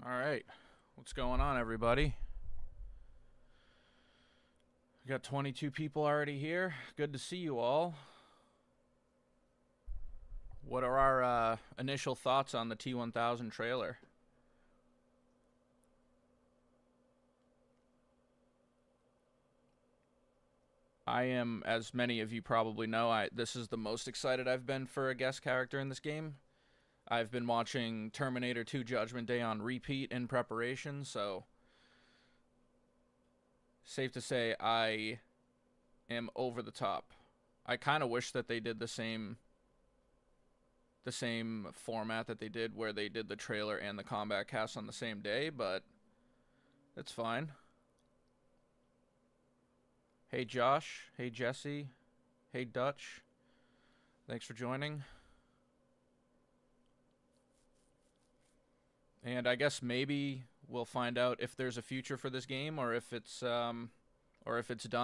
Alright, what's going on, everybody? We got 22 people already here. Good to see you all. What are our initial thoughts on the T-1000 trailer? I am, as many of you probably know, this is the most excited I've been for a guest character in this game. I've been watching Terminator 2 Judgment Day on repeat in preparation, so safe to say I am over the top. I kind of wish that they did the same format that they did where they did the trailer and the Kombat Kast on the same day, but it's fine. Hey Josh, hey Jesse, hey Dutch, thanks for joining. And I guess maybe we'll find out if there's a future for this game, or if it's done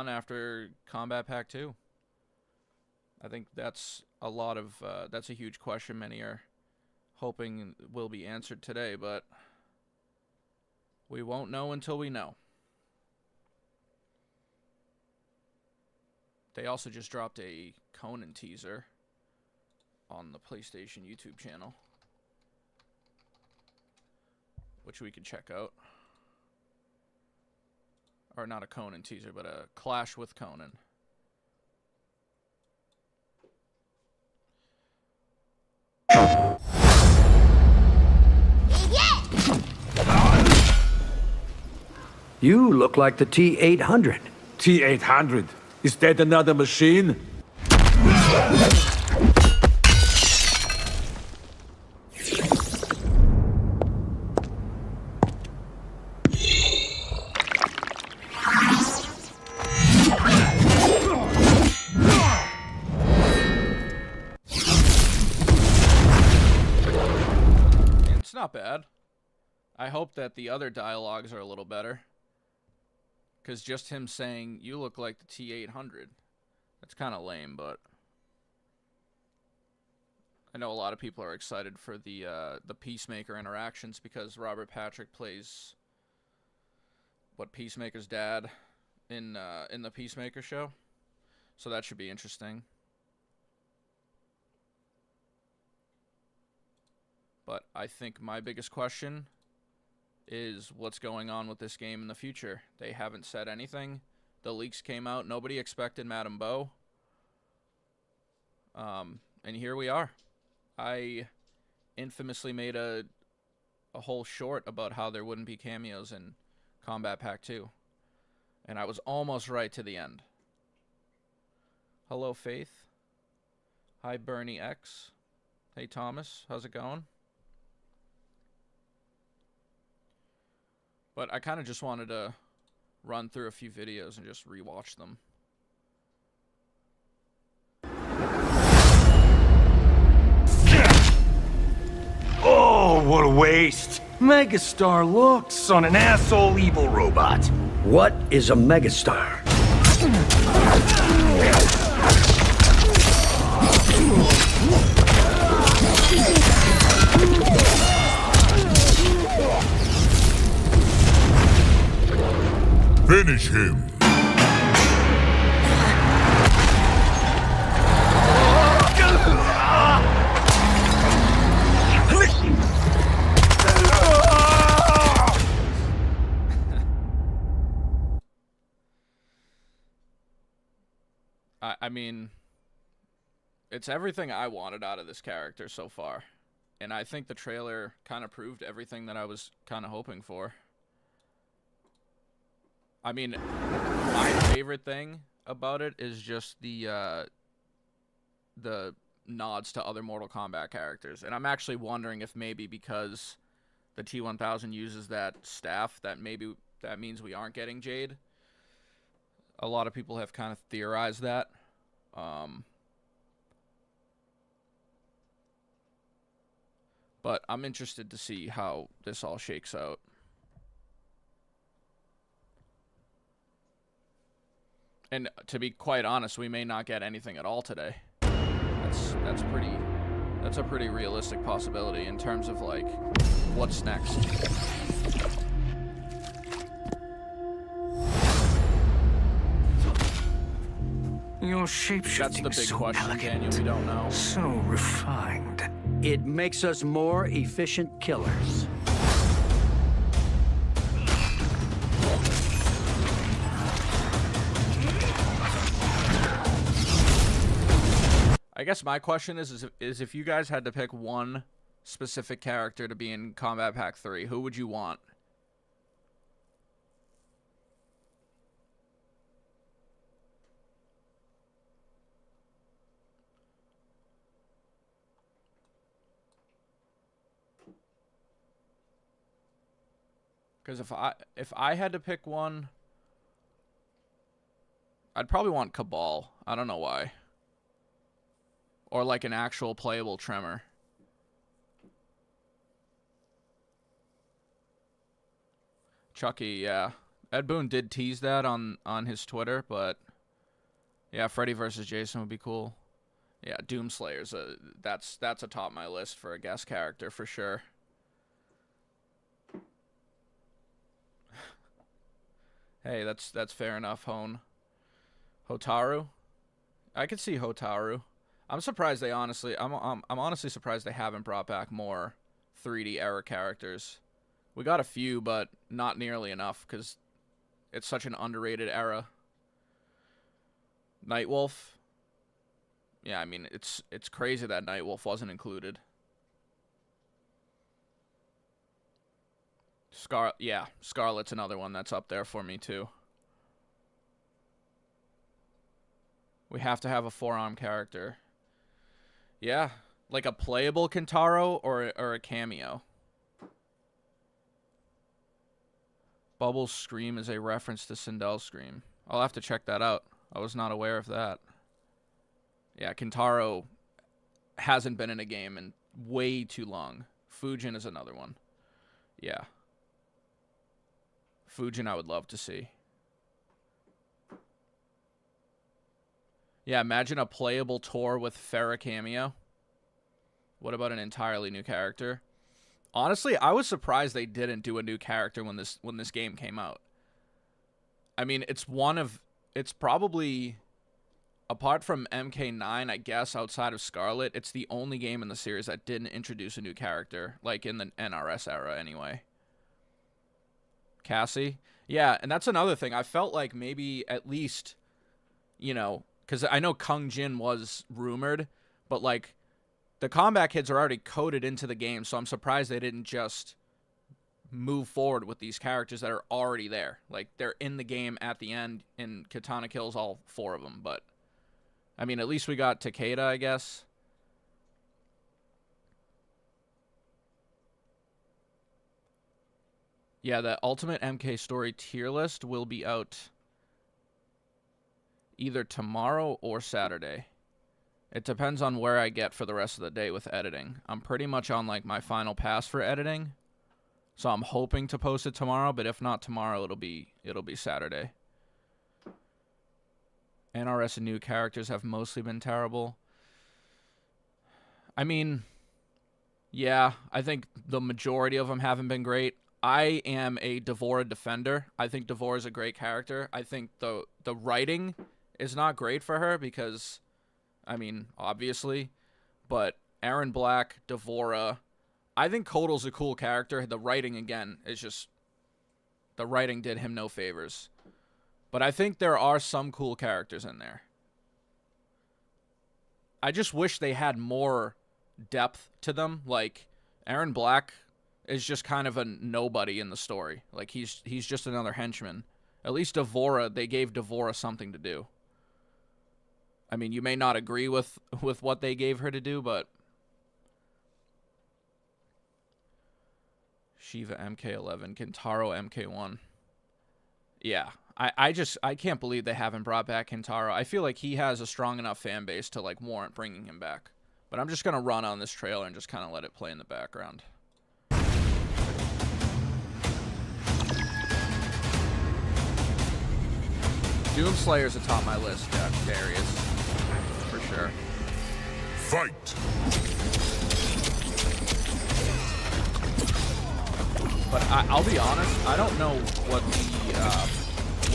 after Combat Pack 2. I think that's a huge question many are hoping will be answered today, but we won't know until we know. They also just dropped a Conan teaser on the PlayStation YouTube channel, which we can check out. Or not a Conan teaser, but a Clash with Conan. You look like the T-800. T-800? Is that another machine? It's not bad. I hope that the other dialogues are a little better. Because just him saying, you look like the T-800, that's kind of lame, but I know a lot of people are excited for the Peacemaker interactions because Robert Patrick plays Peacemaker's dad in the Peacemaker show, so that should be interesting. But I think my biggest question is what's going on with this game in the future. They haven't said anything. The leaks came out. Nobody expected Madame Bo. And here we are. I infamously made a whole short about how there wouldn't be cameos in Combat Pack 2. And I was almost right to the end. Hello, Faith. Hi, Bernie X. Hey, Thomas. How's it going? But I kind of just wanted to run through a few videos and just rewatch them. Oh, what a waste! Megastar looks on an asshole evil robot. What is a megastar? Finish him. I mean, it's everything I wanted out of this character so far. And I think the trailer kind of proved everything that I was kind of hoping for. I mean, my favorite thing about it is just the nods to other Mortal Kombat characters. And I'm actually wondering if maybe because the T-1000 uses that staff, that maybe that means we aren't getting Jade. A lot of people have kind of theorized that. But I'm interested to see how this all shakes out. And to be quite honest, we may not get anything at all today. That's a pretty realistic possibility in terms of like what's next. Your shapeshifting That's the big so question, elegant, Daniel. We don't know. so refined. It makes us more efficient killers. I guess my question is if you guys had to pick one specific character to be in Kombat Pack 3, who would you want? Because if I had to pick one, I'd probably want Cabal. I don't know why. Or like an actual playable Tremor. Chucky, yeah. Ed Boon did tease that on his Twitter, but yeah, Freddy versus Jason would be cool. Yeah, Doomslayer's that's atop my list for a guest character for sure. Hey, that's fair enough, Hone. Hotaru? I could see Hotaru. I'm surprised they honestly I'm honestly surprised they haven't brought back more 3D era characters. We got a few, but not nearly enough cuz it's such an underrated era. Nightwolf? Yeah, I mean, it's crazy that Nightwolf wasn't included. Scarlet's another one that's up there for me too. We have to have a forearm character. Yeah, like a playable Kentaro or a cameo. Bubble's scream is a reference to Sindel's scream. I'll have to check that out. I was not aware of that. Yeah, Kentaro hasn't been in a game in way too long. Fujin is another one. Yeah. Fujin I would love to see. Yeah, imagine a playable Tor with Farah cameo. What about an entirely new character? Honestly, I was surprised they didn't do a new character when this game came out. I mean, it's probably, apart from MK1, I guess, outside of Scarlet, it's the only game in the series that didn't introduce a new character, like in the NRS era anyway. Cassie? Yeah, and that's another thing. I felt like maybe at least, you know, because I know Kung Jin was rumored, but like the combat kids are already coded into the game, so I'm surprised they didn't just move forward with these characters that are already there. Like they're in the game at the end, and Katana kills all 4 of them. But I mean, at least we got Takeda, I guess. Yeah, the Ultimate MK Story tier list will be out either tomorrow or Saturday. It depends on where I get for the rest of the day with editing. I'm pretty much on like my final pass for editing, so I'm hoping to post it tomorrow, but if not tomorrow, it'll be Saturday. NRS and new characters have mostly been terrible. I mean, yeah, I think the majority of them haven't been great. I am a Devora defender. I think Devora is a great character. I think the writing is not great for her because, I mean, obviously, but Aaron Black, Devora, I think Kotal's a cool character. The writing, again, is just, the writing did him no favors. But I think there are some cool characters in there. I just wish they had more depth to them. Like, Aaron Black is just kind of a nobody in the story. Like, he's just another henchman. At least Devora, they gave Devora something to do. I mean, you may not agree with what they gave her to do, but Shiva MK11, Kentaro MK1. Yeah, I can't believe they haven't brought back Kentaro. I feel like he has a strong enough fan base to like warrant bringing him back. But I'm just gonna run on this trailer and just kind of let it play in the background. Doomslayer's atop my list, Darius. For sure. Fight! But I'll be honest, I don't know what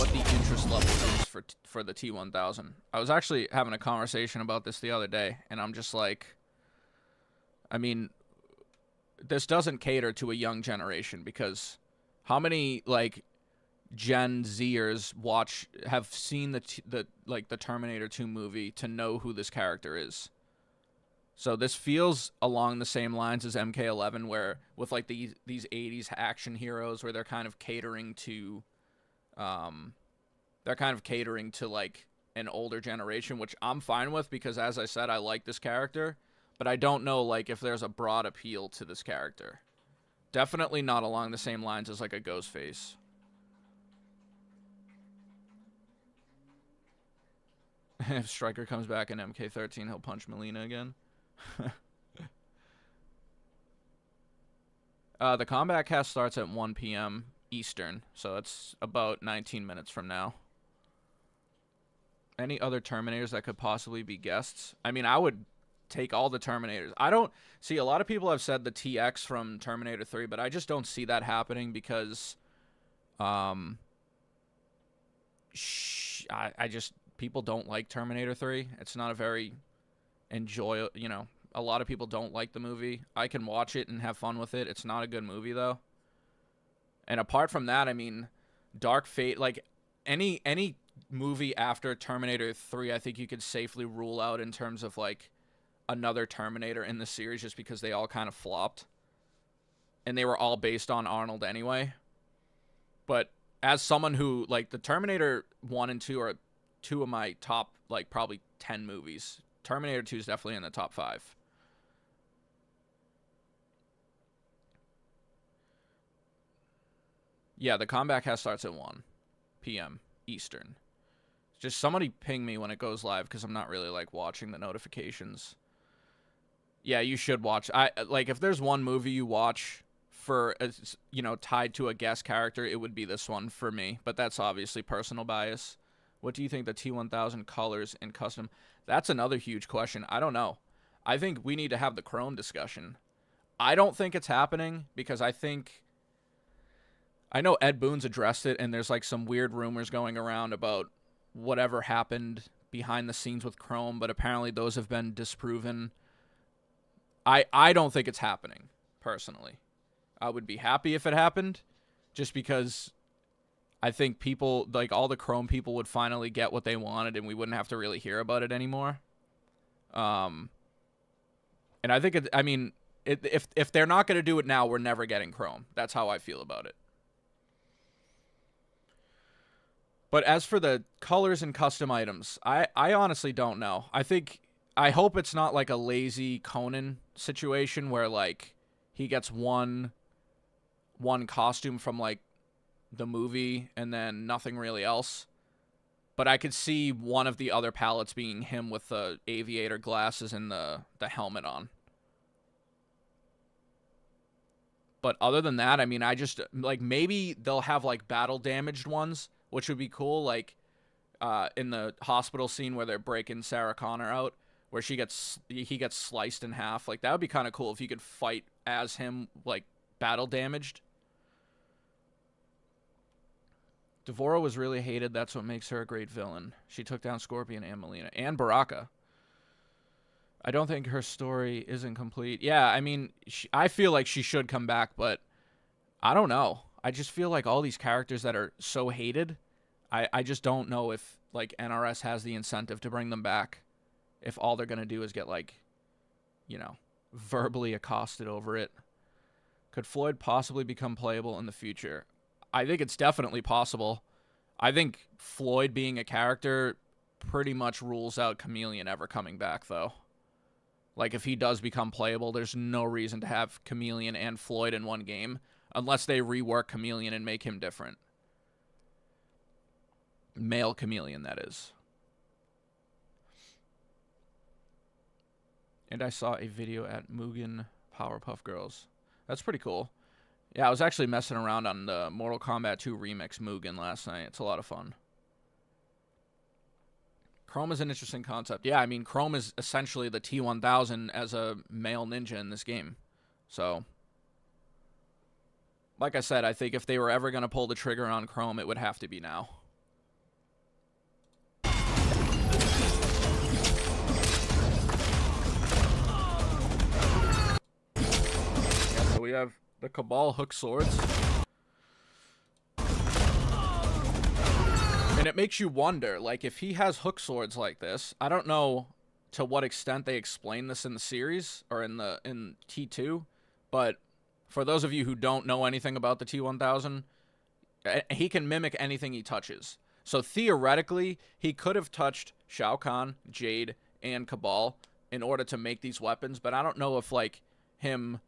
what the interest level is for the T-1000. I was actually having a conversation about this the other day, and I'm just like, I mean, this doesn't cater to a young generation, because how many like Gen Zers have seen the Terminator 2 movie to know who this character is? So this feels along the same lines as MK11, where with like these 80s action heroes, where they're kind of catering to like an older generation, which I'm fine with, because as I said, I like this character, but I don't know like if there's a broad appeal to this character. Definitely not along the same lines as like a Ghostface. If Stryker comes back in MK13, he'll punch Melina again. The Kombat Kast starts at 1 p.m. Eastern, so it's about 19 minutes from now. Any other Terminators that could possibly be guests? I mean, I would take all the Terminators. I don't see, a lot of people have said the TX from Terminator 3, but I just don't see that happening, because I just, people don't like Terminator 3. It's not a very a lot of people don't like the movie. I can watch it and have fun with it. It's not a good movie, though. And apart from that, I mean, Dark Fate, like any movie after Terminator 3, I think you could safely rule out in terms of like another Terminator in the series, just because they all kind of flopped. And they were all based on Arnold anyway. But as someone who, like, the Terminator 1 and 2 are two of my top, like, probably 10 movies. Terminator 2 is definitely in the top 5. Yeah, the Kombat Kast starts at 1 p.m. Eastern. Just somebody ping me when it goes live, because I'm not really, like, watching the notifications. Yeah, you should watch. Like, if there's one movie you watch for, tied to a guest character, it would be this one for me. But that's obviously personal bias. What do you think the T-1000 colors and custom? That's another huge question. I don't know. I think we need to have the Chrome discussion. I don't think it's happening, because I know Ed Boon's addressed it, and there's like some weird rumors going around about whatever happened behind the scenes with Chrome, but apparently those have been disproven. I don't think it's happening, personally. I would be happy if it happened, just because I think people, like all the Chrome people, would finally get what they wanted, and we wouldn't have to really hear about it anymore. And I think if they're not going to do it now, we're never getting Chrome. That's how I feel about it. But as for the colors and custom items, I honestly don't know. I hope it's not like a lazy Conan situation where like he gets one costume from like the movie and then nothing really else. But I could see one of the other palettes being him with the aviator glasses and the helmet on. But other than that, I mean, I just, like, maybe they'll have, like, battle-damaged ones, which would be cool, like, in the hospital scene where they're breaking Sarah Connor out, where he gets sliced in half. Like, that would be kind of cool if you could fight as him, like, battle-damaged. Devora was really hated. That's what makes her a great villain. She took down Scorpion and Melina. And Baraka. I don't think her story isn't complete. Yeah, I mean, I feel like she should come back, but I don't know. I just feel like all these characters that are so hated, I just don't know if, like, NRS has the incentive to bring them back if all they're going to do is get, like, verbally accosted over it. Could Floyd possibly become playable in the future? I think it's definitely possible. I think Floyd being a character pretty much rules out Chameleon ever coming back, though. Like, if he does become playable, there's no reason to have Chameleon and Floyd in one game, unless they rework Chameleon and make him different. Male Chameleon, that is. And I saw a video at Mugen Powerpuff Girls. That's pretty cool. Yeah, I was actually messing around on the Mortal Kombat 2 Remix Mugen last night. It's a lot of fun. Chrome is an interesting concept. Yeah, I mean, Chrome is essentially the T-1000 as a male ninja in this game. So, like I said, I think if they were ever going to pull the trigger on Chrome, it would have to be now. we have the Cabal hook swords. And it makes you wonder, like, if he has hook swords like this, I don't know to what extent they explain this in the series or in T2, but for those of you who don't know anything about the T-1000, he can mimic anything he touches. So theoretically, he could have touched Shao Kahn, Jade, and Cabal in order to make these weapons, but I don't know if, like, him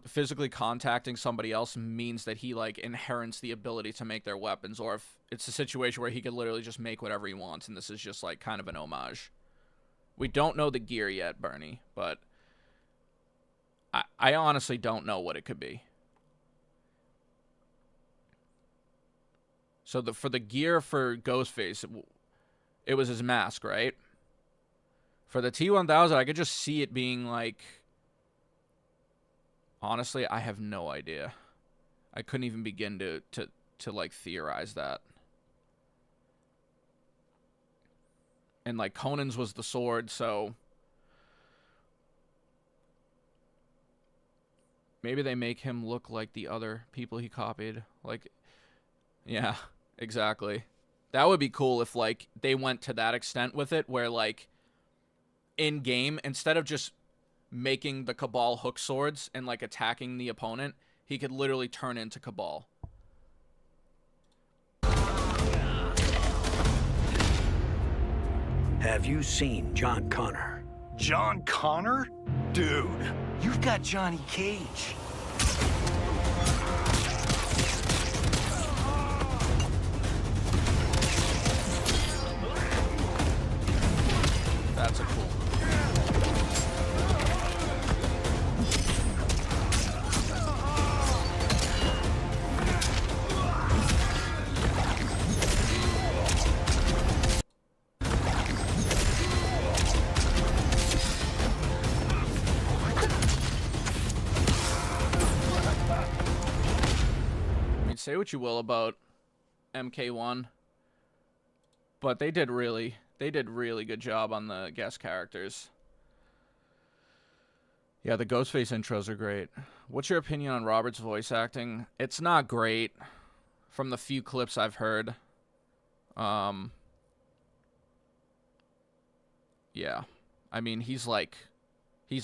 physically contacting somebody else means that he, like, inherits the ability to make their weapons, or if it's a situation where he could literally just make whatever he wants, and this is just, like, kind of an homage. We don't know the gear yet, Bernie, but I honestly don't know what it could be. So for the gear for Ghostface, it was his mask, right? For the T-1000, I could just see it being like... Honestly, I have no idea. I couldn't even begin to like theorize that. And like Conan's was the sword, so maybe they make him look like the other people he copied. Like, yeah, exactly. That would be cool if like they went to that extent with it, where like in game, instead of just making the Cabal hook swords and like attacking the opponent, he could literally turn into Cabal. Have you seen John Connor? John Connor? Dude, you've got Johnny Cage. That's a cool. Say what you will about MK1, but they did really good job on the guest characters. Yeah, the Ghostface intros are great. What's your opinion on Robert's voice acting? It's not great from the few clips I've heard. Yeah. I mean, he's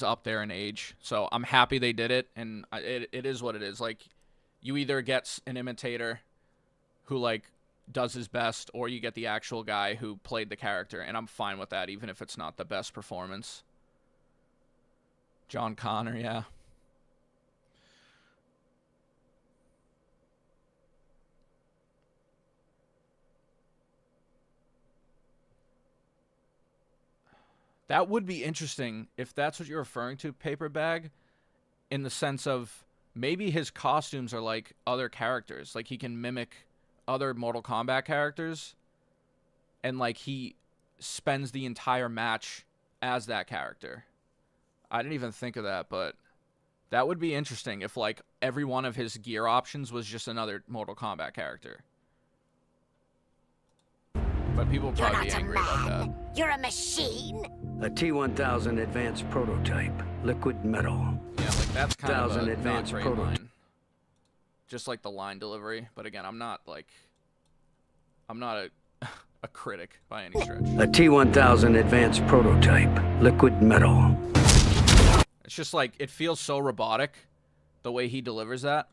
up there in age, so I'm happy they did it, and it is what it is. Like, you either get an imitator who, like, does his best, or you get the actual guy who played the character, and I'm fine with that, even if it's not the best performance. John Connor, yeah. That would be interesting if that's what you're referring to, Paper Bag, in the sense of... maybe his costumes are like other characters. Like, he can mimic other Mortal Kombat characters. And, like, he spends the entire match as that character. I didn't even think of that, but that would be interesting if, like, every one of his gear options was just another Mortal Kombat character. But people will probably be angry about that. You're a machine. A T-1000 advanced prototype, liquid metal. Yeah, like, that's kind of a advanced not great prototype. line. Just like the line delivery. But again, I'm not a critic by any stretch. A T-1000 advanced prototype, liquid metal. It's just like, it feels so robotic, the way he delivers that.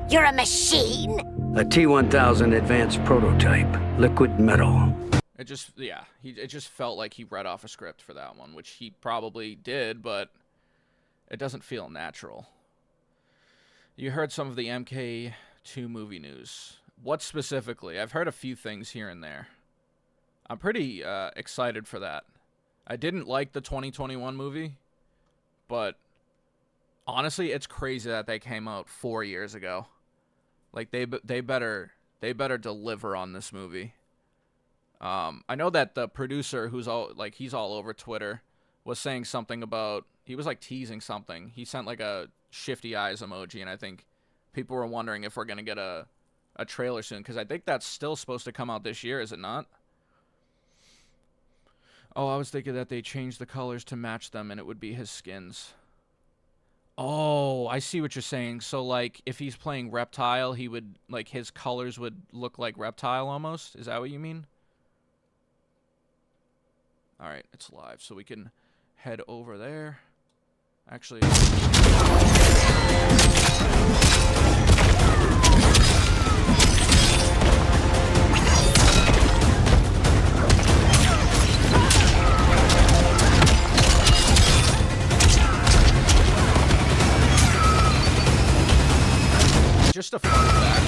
You're a machine. A T-1000 advanced prototype, liquid metal. It just, yeah, it just felt like he read off a script for that one, which he probably did, but it doesn't feel natural. You heard some of the MK2 movie news. What specifically? I've heard a few things here and there. I'm pretty excited for that. I didn't like the 2021 movie, but honestly, it's crazy that they came out 4 years ago. Like, they better deliver on this movie. I know that the producer, who's he's all over Twitter, was saying something about, he was like teasing something. He sent like a shifty eyes emoji, and I think people were wondering if we're gonna get a trailer soon, because I think that's still supposed to come out this year, is it not? Oh, I was thinking that they changed the colors to match them, and it would be his skins. Oh, I see what you're saying. So, like, if he's playing Reptile, he would, like, his colors would look like Reptile almost? Is that what you mean? Alright, it's live, so we can head over there. Actually... Just a fun fact.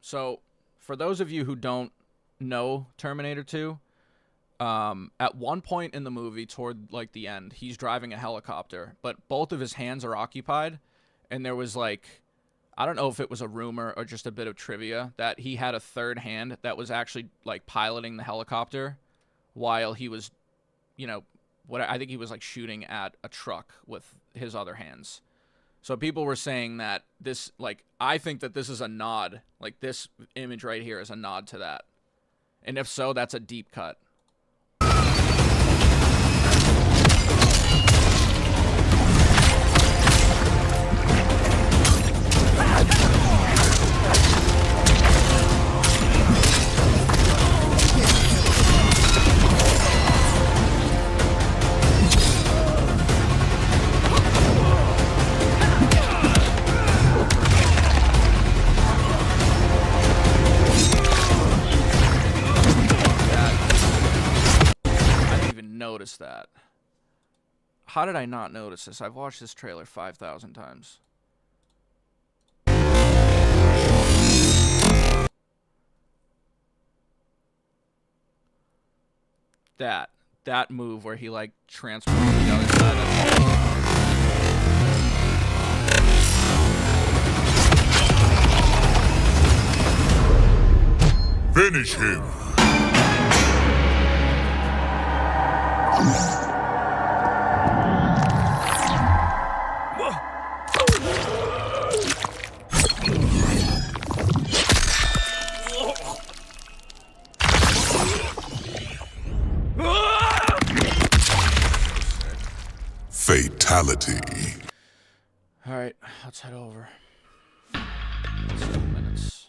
So, for those of you who don't know Terminator 2, at one point in the movie, toward like the end, he's driving a helicopter, but both of his hands are occupied, and there was like, I don't know if it was a rumor or just a bit of trivia, that he had a third hand that was actually like piloting the helicopter while he was, you know, I think he was like shooting at a truck with his other hands. So people were saying that this, like, I think that this is a nod. Like, this image right here is a nod to that. And if so, that's a deep cut. Notice that. How did I not notice this? I've watched this trailer 5,000 times. That move where he like transforms to the other side. Finish him. Fatality. All right, let's head over. That's 2 minutes.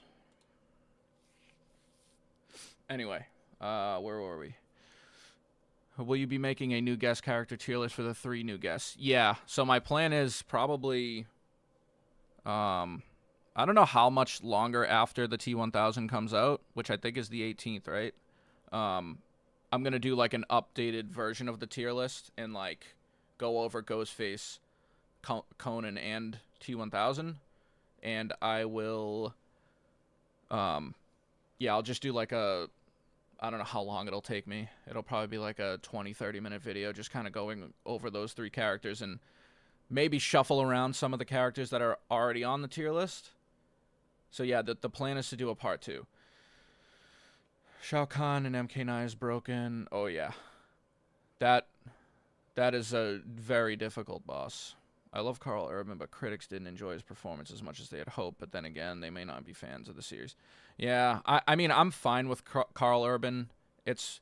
Anyway, where were we? Will you be making a new guest character tier list for the 3 new guests? Yeah, so my plan is probably, I don't know how much longer after the T-1000 comes out, which I think is the 18th, right? I'm going to do like an updated version of the tier list and like go over Ghostface, Conan, and T-1000. And I will, yeah, I'll just do like a, I don't know how long it'll take me. It'll probably be like a 20-30 minute video just kind of going over those 3 characters and maybe shuffle around some of the characters that are already on the tier list. So yeah, the plan is to do a part 2. Shao Kahn and MK9 is broken. Oh yeah. That is a very difficult boss. I love Carl Urban, but critics didn't enjoy his performance as much as they had hoped. But then again, they may not be fans of the series. Yeah, I mean, I'm fine with Carl Urban. It's,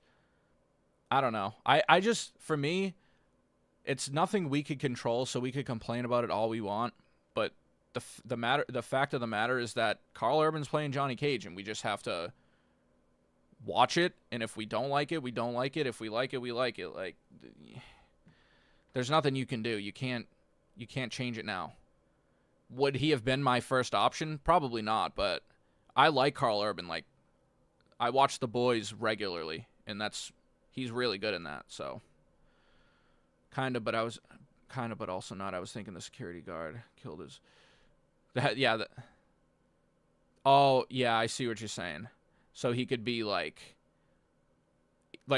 I don't know. I just, for me, it's nothing we could control, so we could complain about it all we want. But the fact of the matter is that Carl Urban's playing Johnny Cage, and we just have to watch it. And if we don't like it, we don't like it. If we like it, we like it. Like, there's nothing you can do. You can't change it now. Would he have been my first option? Probably not, but I like Carl Urban. Like, I watch The Boys regularly, and he's really good in that, so. Kind of, but also not. I was thinking the security guard killed his... Oh, yeah, I see what you're saying. So he could be, like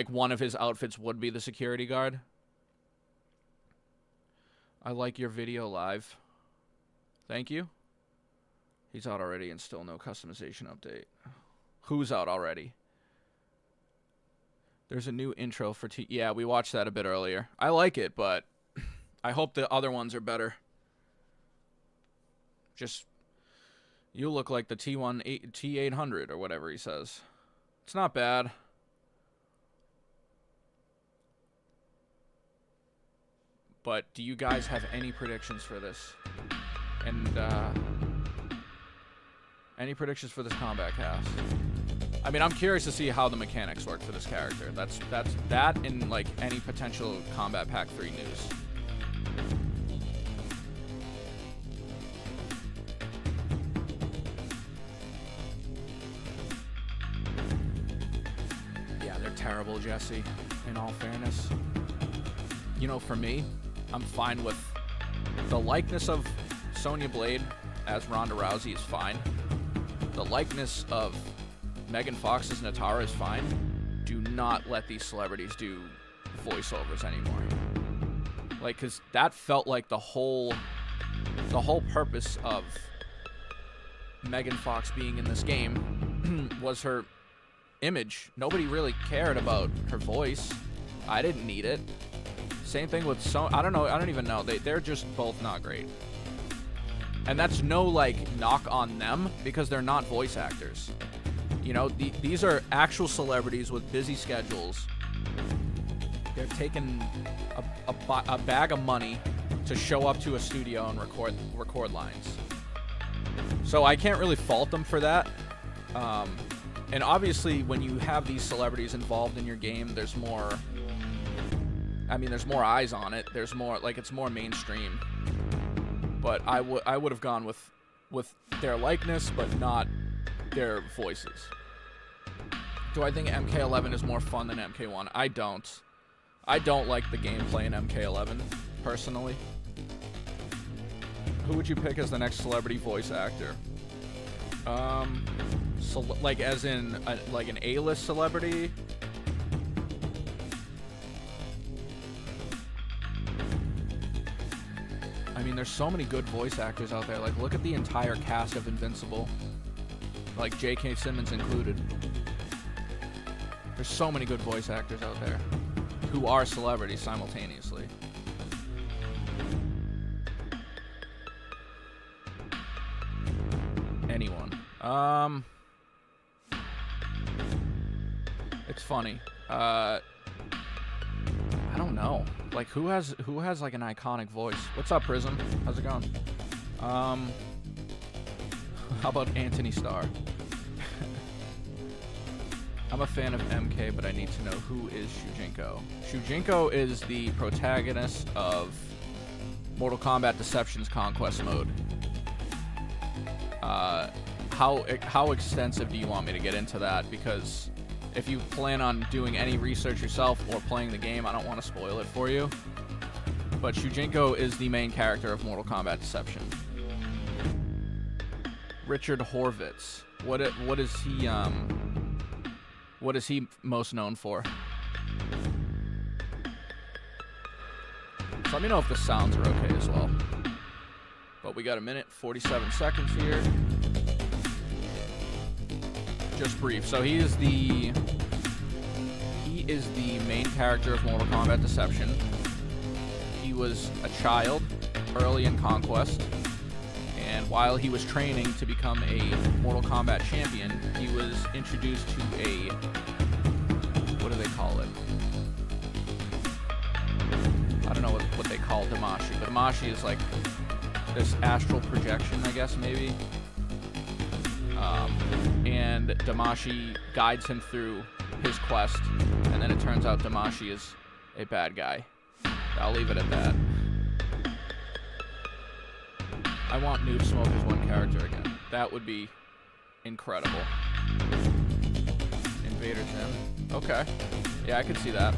one of his outfits would be the security guard. I like your video live. Thank you. He's out already and still no customization update. Who's out already? There's a new intro for Yeah, we watched that a bit earlier. I like it, but I hope the other ones are better. Just, you look like the T800 or whatever he says. It's not bad. But do you guys have any predictions for this? And any predictions for this Kombat Kast? I mean, I'm curious to see how the mechanics work for this character. That's that and like any potential Kombat Pack 3 news. Yeah, they're terrible, Jesse, in all fairness. You know, for me, I'm fine with the likeness of Sonya Blade as Ronda Rousey is fine. The likeness of Megan Fox's Natara is fine. Do not let these celebrities do voiceovers anymore. Like, cause that felt like the whole purpose of Megan Fox being in this game was her image. Nobody really cared about her voice. I didn't need it. Same thing with I don't even know. They're just both not great. And that's no, like, knock on them, because they're not voice actors. You know, these are actual celebrities with busy schedules. They're taking a bag of money to show up to a studio and record lines. So I can't really fault them for that. And obviously, when you have these celebrities involved in your game, there's more... I mean, there's more eyes on it. There's more, like, it's more mainstream. But I would have gone with their likeness, but not their voices. Do I think MK11 is more fun than MK1? I don't. I don't like the gameplay in MK11, personally. Who would you pick as the next celebrity voice actor? Like, as in, like an A-list celebrity? I mean, there's so many good voice actors out there. Like, look at the entire cast of Invincible. Like, J.K. Simmons included. There's so many good voice actors out there who are celebrities simultaneously. Anyone. It's funny. I don't know. Like, who has like an iconic voice? What's up, Prism? How's it going? How about Anthony Starr? I'm a fan of MK, but I need to know who is Shujinko. Shujinko is the protagonist of Mortal Kombat Deception's Conquest Mode. How extensive do you want me to get into that? Because if you plan on doing any research yourself or playing the game, I don't want to spoil it for you. But Shujinko is the main character of Mortal Kombat Deception. Richard Horvitz. What is he most known for? So let me know if the sounds are okay as well. But we got a minute, 47 seconds here. Just brief. So he is the main character of Mortal Kombat Deception. He was a child early in Conquest, and while he was training to become a Mortal Kombat champion, he was introduced to a, what do they call it? I don't know what they call Damashi, but Damashi is like this astral projection, I guess, maybe. And Damashi guides him through his quest, and then it turns out Damashi is a bad guy. I'll leave it at that. I want Noob Smoke as one character again. That would be incredible. Invader Zim. Okay. Yeah, I could see that.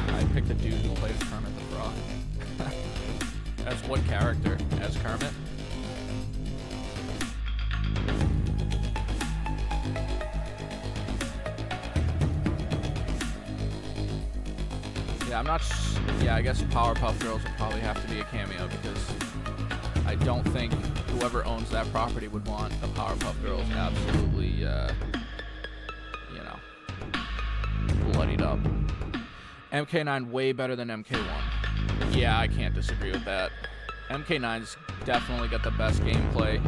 I picked a dude who played as Kermit the Frog. As what character? As Kermit? Yeah, yeah, I guess Powerpuff Girls would probably have to be a cameo, because I don't think whoever owns that property would want the Powerpuff Girls absolutely, you know, bloodied up. MK9 way better than MK1. Yeah, I can't disagree with that. MK9's definitely got the best gameplay.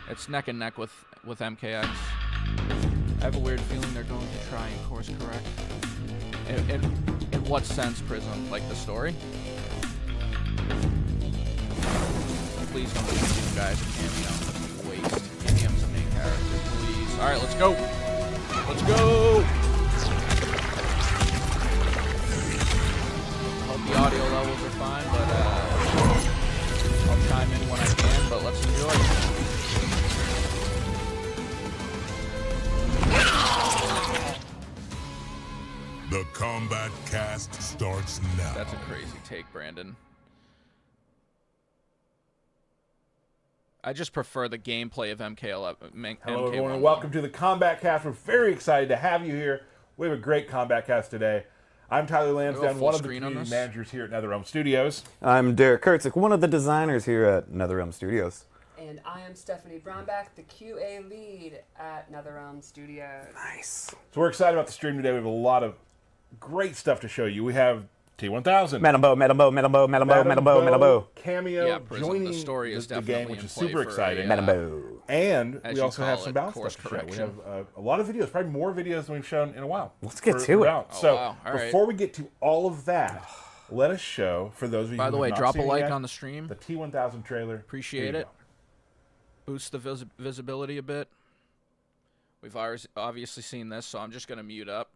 It's neck and neck with MKX. I have a weird feeling they're going to try and course correct. In what sense, Prism? Like the story? Please don't give you guys a cameo. Waste. Cameo's a main character, please. Alright, let's go. Let's go! Hope the audio levels are fine, but I'll chime in when I can, but let's enjoy. The Kombat Cast starts now. That's a crazy take, Brandon. I just prefer the gameplay of MK11. Hello, everyone, and welcome to the Kombat Cast. We're very excited to have you here. We have a great Kombat Cast today. I'm Tyler Lansdowne, one of the community managers here at NetherRealm Studios. I'm Derek Kurtzik, one of the designers here at NetherRealm Studios. And I am Stephanie Brownback, the QA lead at NetherRealm Studios. Nice. So we're excited about the stream today. We have a lot of great stuff to show you. We have T-1000. Metambo. Cameo yeah, Prism, joining the story is the definitely game, which in is play super for exciting. Metambo. And As we you also have call some it, battle course stuff to show. We correction. have a lot of videos, probably more videos than we've shown in a while. Let's get to it. Throughout. Oh, So wow. All right. before we get to all of that, let us show, for those of you By who the have way, not drop a seen it like yet, on the stream. the T-1000 trailer. Appreciate Here you it. Boost the visibility a bit. We've obviously seen this, so I'm just going to mute up.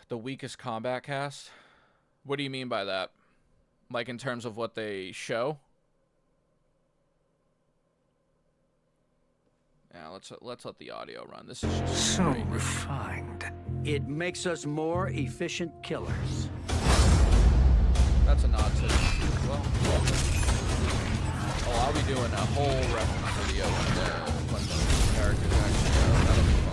The weakest combat cast? What do you mean by that? Like in terms of what they show? Yeah, let's let the audio run. This is just So great. refined. It makes us more efficient killers. That's a nod to well. Oh, I'll be doing a whole reference video when the characters actually go. That'll be fun.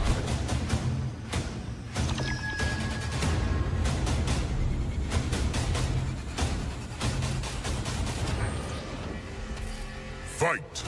Fight!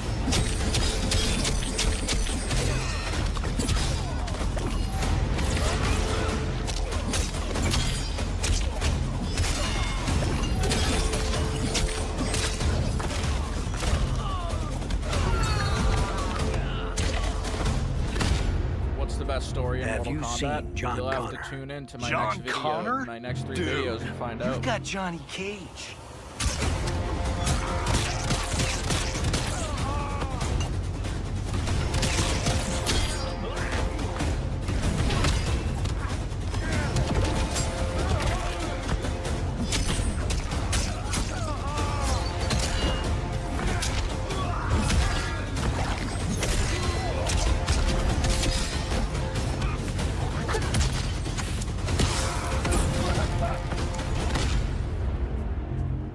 What's the best story in Have Mortal you Kombat? seen John You'll have Connor? to tune in to my John next video, Connor? my next 3 Dude, videos, and find You've out. got Johnny Cage.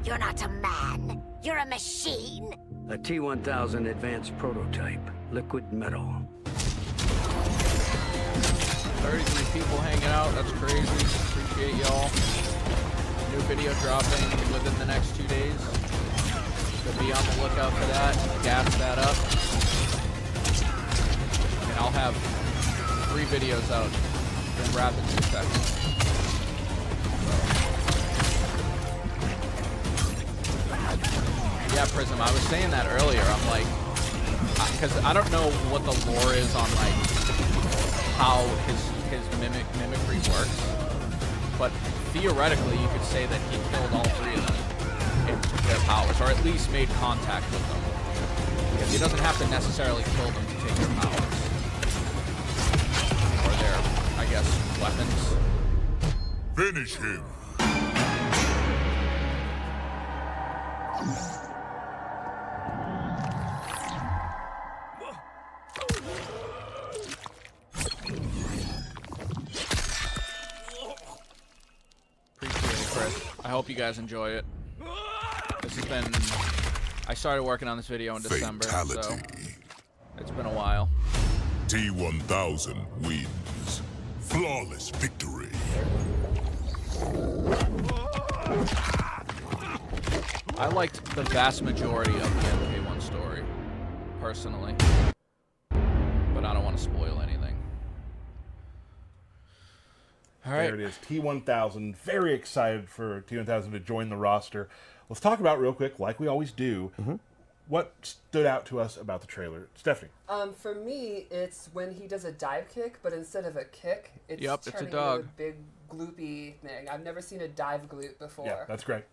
You're not a man. You're a machine. A T-1000 advanced prototype. Liquid metal. 33 people hanging out. That's crazy. Appreciate y'all. New video dropping within the next 2 days. So be on the lookout for that. Gas that up. And I'll have 3 videos out in rapid succession. Yeah, Prism, I was saying that earlier. I'm like, because I don't know what the lore is on like how his mimicry works, but theoretically you could say that he killed all 3 of them and took their powers, or at least made contact with them, because he doesn't have to necessarily kill them to take their powers or their, I guess, weapons. Finish him! Appreciate it, Chris. I hope you guys enjoy it. This has been... I started working on this video in December, so Fatality. it's been a while. T-1000 wins. Flawless victory. I liked the vast majority of the MK1 story, personally. But I don't want to spoil anything. All right. There it is, T-1000. Very excited for T-1000 to join the roster. Let's talk about real quick, like we always do, what stood out to us about the trailer, Stephanie? For me, it's when he does a dive kick, but instead of a kick, it's it's a turning dog. into a big gloopy thing. I've never seen a dive glute before. Yeah, that's great.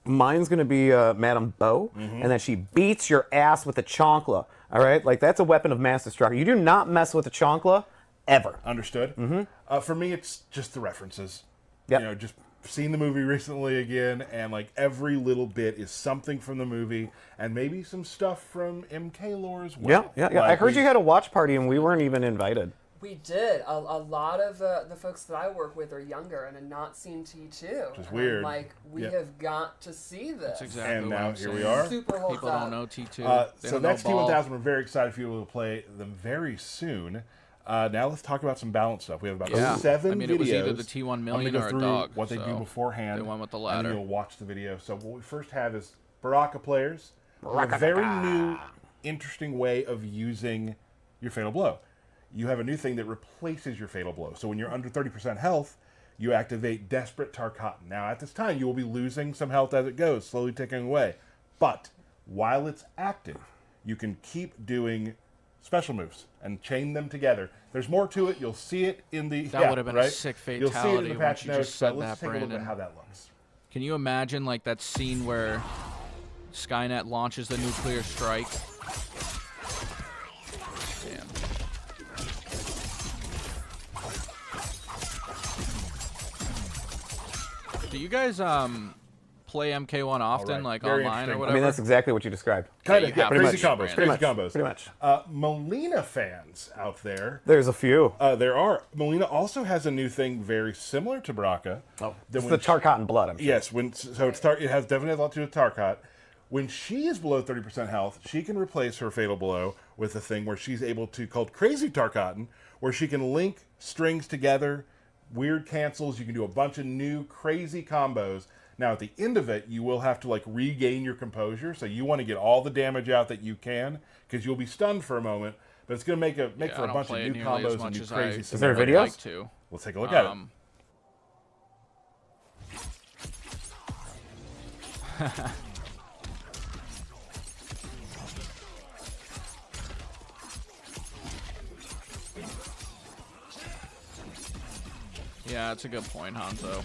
Mine's going to be Madame Bo, and then she beats your ass with a chancla. All right? Like, that's a weapon of mass destruction. You do not mess with a chancla ever. Understood. For me, it's just the references. Yep. You know, just seen the movie recently again, and like every little bit is something from the movie, and maybe some stuff from MK lore as well. Yeah. Like I heard you had a watch party, and we weren't even invited. We did. A lot of the folks that I work with are younger and have not seen T2. Which is And weird. I'm like, we have got to see this. That's exactly And what now I'm here saying. we are. Super holds People up. don't know T2. They So don't know that's ball. T-1000. We're very excited for you to play them very soon. Now let's talk about some balance stuff. We have about 7 I mean, videos. it was either the T1 I'm million gonna go or a through dog. what they do so beforehand. They went with the And latter. then you'll watch the video. So what we first have is Baraka players. A very new, interesting way of using your Fatal Blow. You have a new thing that replaces your Fatal Blow. So when you're under 30% health, you activate Desperate Tarkatan. Now, at this time, you will be losing some health as it goes, slowly ticking away. But while it's active, you can keep doing special moves and chain them together. There's more to it. You'll see it in the... That would have been a right? sick You'll see it in fatality the once patch you notes, just said but let's that, take a look at Brandon. how that looks. Can you imagine like that scene where Skynet launches the nuclear strike? Damn. Do you guys play MK1 often, right. like Very online or interesting. whatever? I mean, that's exactly what you described. Kind you of, yeah, have crazy to, combos, Brandon. crazy Pretty combos. much. Melina fans out there, There's a few. there are. Melina also has a new thing very similar to Baraka. Oh, That it's when the Tarkatan blood, I'm sure. Yes, it has definitely a lot to do with Tarkat. When she is below 30% health, she can replace her Fatal Blow with a thing where she's able to, called Crazy Tarkatan, where she can link strings together, weird cancels, you can do a bunch of new crazy combos. Now, at the end of it, you will have to like regain your composure, so you want to get all the damage out that you can, because you'll be stunned for a moment, but it's going to make for I a don't bunch of play it new nearly as combos and much new as crazy I stuff. there would videos? like to. Let's take a look at it. Yeah, that's a good point, Hanzo.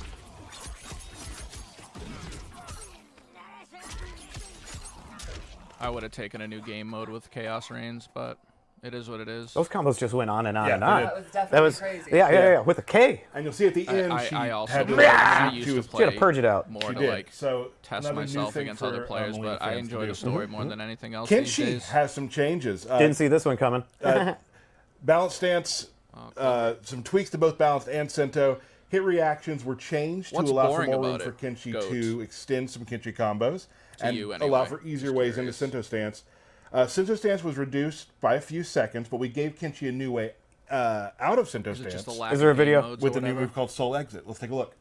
I would have taken a new game mode with Chaos Reigns, but it is what it is. Those combos just went on and on Yeah, and they on. did. That was definitely crazy. Yeah, with a K. And you'll see at the end, she I also had to, I she used to was play She had to purge it out. more She to did. like So test another new myself thing against for, other players, Melina but I fans to enjoy do. the story more than anything else these Kenshi days. has some changes. Didn't see this one coming. Balance stance, some tweaks to both Balanced and Sento. Hit reactions were changed What's to allow for boring more room about for it, Kenshi Goat? to extend some Kenshi combos and you, allow anyway. for easier Just ways into curious. Sento stance. Sento stance was reduced by a few seconds, but we gave Kenshi a new way out of Sento Is it just stance the lack Is there a of game video? modes with or a new whatever? move called Soul Exit. Let's take a look.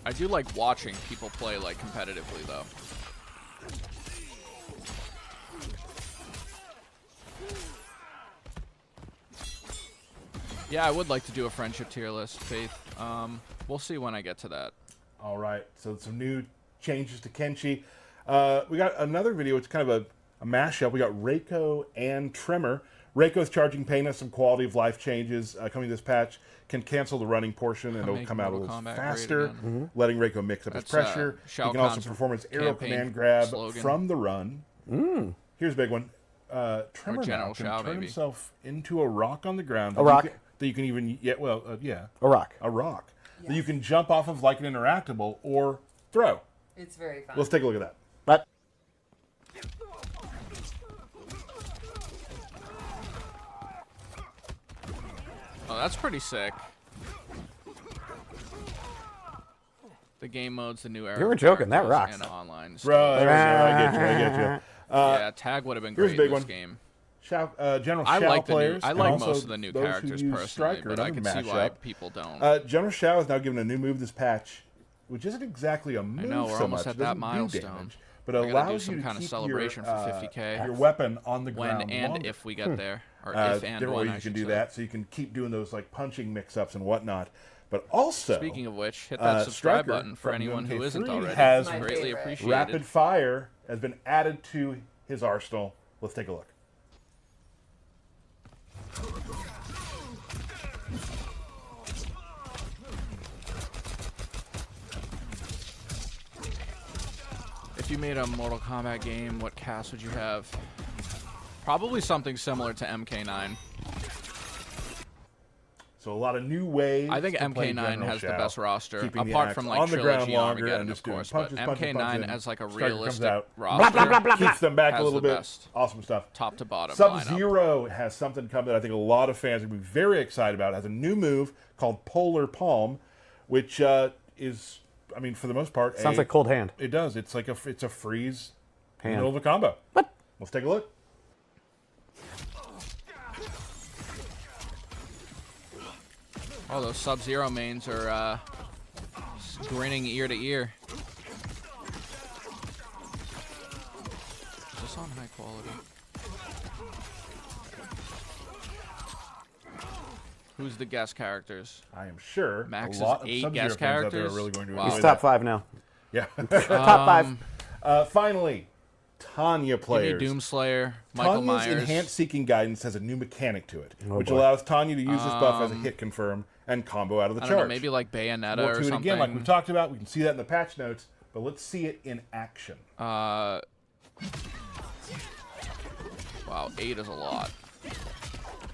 I do like watching people play like competitively though. Yeah, I would like to do a friendship tier list, Faith. We'll see when I get to that. All right, so some new changes to Kenshi. We got another video. It's kind of a mashup. We got Reiko and Tremor. Reiko's charging pain has some quality of life changes coming this patch. Can cancel the running portion and it'll Make come out a Mortal little Kombat faster, great letting Reiko mix up his That's, pressure. Shao He can also Kahn's perform his arrow campaign command grab slogan. from the run. Here's a big one. Tremor now General can Shao, turn maybe. himself into a rock on the ground. A rock. That you can even, yeah, A rock. a rock. That you can jump off of like an interactable or throw. It's very fun. Let's take a look at that. But Oh, that's pretty sick. The game mode's the new era. You were of joking, that characters rocks. And online. Bro, there we go. I get you. Yeah, tag would have been here's great a big in this one. game. General I Shao like the new, players. I and like also most of the new those who characters use personally, Striker, but I another can see why mashup. people don't. General Shao is now given a new move this patch, which isn't exactly a move know, we're so almost much. at It that doesn't do milestone. damage, but I it gotta do allows some you to kind of keep celebration your, for 50K. your weapon on the When ground and longer. if we get there, or if and different when ways I you should can do say. that, so you can keep doing those like punching mix-ups and whatnot. But also, Speaking of which, hit that subscribe Stryker button for from anyone who isn't MK3 already. has My Greatly favorite. appreciated. Rapid Fire has been added to his arsenal. Let's take a look. If you made a Mortal Kombat game, what cast would you have? Probably something similar to MK9. So a lot of new ways. I think to play MK9 General has the Shao, best roster, keeping the apart axe from on like the ground Trilogy and longer and Armageddon, just of doing course. punches, But punches, MK9 punches, as like a Stryker comes realistic out. roster, keeps them back a has little the bit. best Awesome stuff. top to bottom lineup. Sub-Zero has something coming that I think a lot of fans are going to be very excited about. It has a new move called Polar Palm, which is, I mean, for the most part, Sounds like Cold Hand. It does. It's like it's a freeze in the Hand. middle of a combo. What? Let's take a look. Oh, those Sub-Zero mains are grinning ear to ear. Is this on high quality? Who's the guest characters? I am sure Max's a lot of 8 Sub-Zero guest fans out there are characters? really going to Wow. enjoy He's that. top 5 now. Yeah. Top 5. Finally, Tanya Give me players. Doomslayer, Michael Tanya's Myers. Enhanced Seeking Guidance has a new mechanic to it, which boy. allows Tanya to use this buff as a hit confirm and combo out of the I charge. don't know, maybe like Bayonetta We'll or do it something. again, like we've talked about. We can see that in the patch notes, but let's see it in action. Wow, 8 is a lot.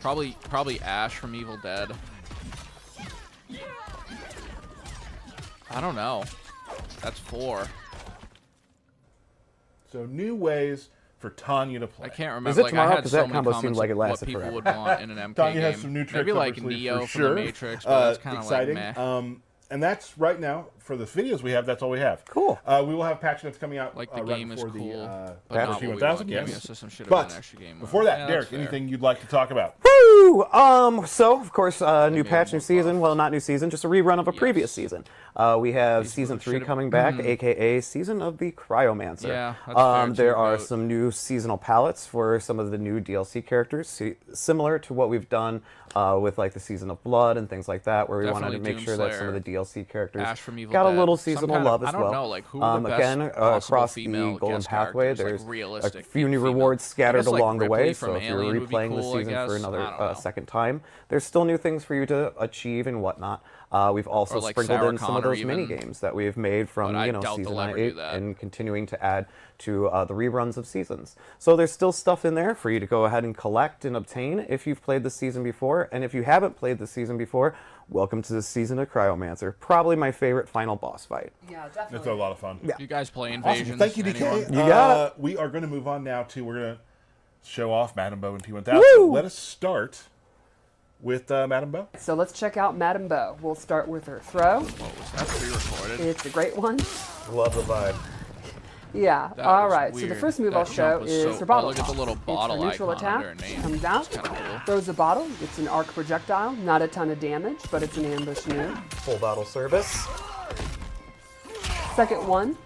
Probably Ash from Evil Dead. I don't know. That's 4. So new ways for Tanya to play. I can't remember. Is it like, tomorrow? I had 'Cause so that many combo seemed comments like it of what lasted people forever. would want in an MK Tanya game. has some new tricks Maybe up like her sleeve Neo for from sure. the Matrix, but that's kind of like exciting. meh. And that's right now for the videos we have. That's all we have. Cool. We will have patch notes coming out Like the right game is before cool, the but not what we T-1000. want. Yes. Cameo system should have But been an extra game. before that, Yeah, Derek, that's fair. anything you'd like to talk about? Woo! So, of course, new made patch, him new look season. buff. Well, not new season, just a rerun of a previous Yes. season. We have These season 3 should've- coming back, a.k.a. Season of the Cryomancer. Yeah, that's fair, there too, are but- some new seasonal palettes for some of the new DLC characters, similar to what we've done with like the Season of Blood and things like that, where we wanted to Definitely make sure that some of the Doomslayer, DLC characters Ash from Evil got a Dead, little some seasonal kind of- love as I don't well. know, like, who are the best Again, possible across female the Golden guest Pathway, characters, like, there's realistic a few new female? rewards I scattered guess, like, along the way. Ripley So from if you're Alien would be replaying the cool, I season for guess. another I don't know. second time, there's still new things for you to achieve and whatnot. We've also Or, like, sprinkled Sarah in some of Connor those even. mini games that we've made from But I doubt season they'll ever do 8 that. and continuing to add to the reruns of seasons. So there's still stuff in there for you to go ahead and collect and obtain if you've played the season before. And if you haven't played the season before, welcome to the Season of Cryomancer. Probably my favorite final boss fight. Yeah, It's definitely. a lot of fun. You guys play Awesome. Invasions? Thank you, DK. anyone? You got it. We are going to move on now to, we're going to show off Madame Bo and T-1000. Woo! Let us start with Madame Bo. So let's check out Madame Bo. We'll start with her throw. That's pre-recorded. It's a great one. Love the vibe. Yeah. That All was right. So the weird. first move That I'll show jump was is so- her bottle. oh, look at the toss. little It's bottle her neutral icon attack. under her name. Comes out, That's kinda cool. throws a bottle. It's an arc projectile. Not a ton of damage, but it's an ambush move. Full bottle service. Second one,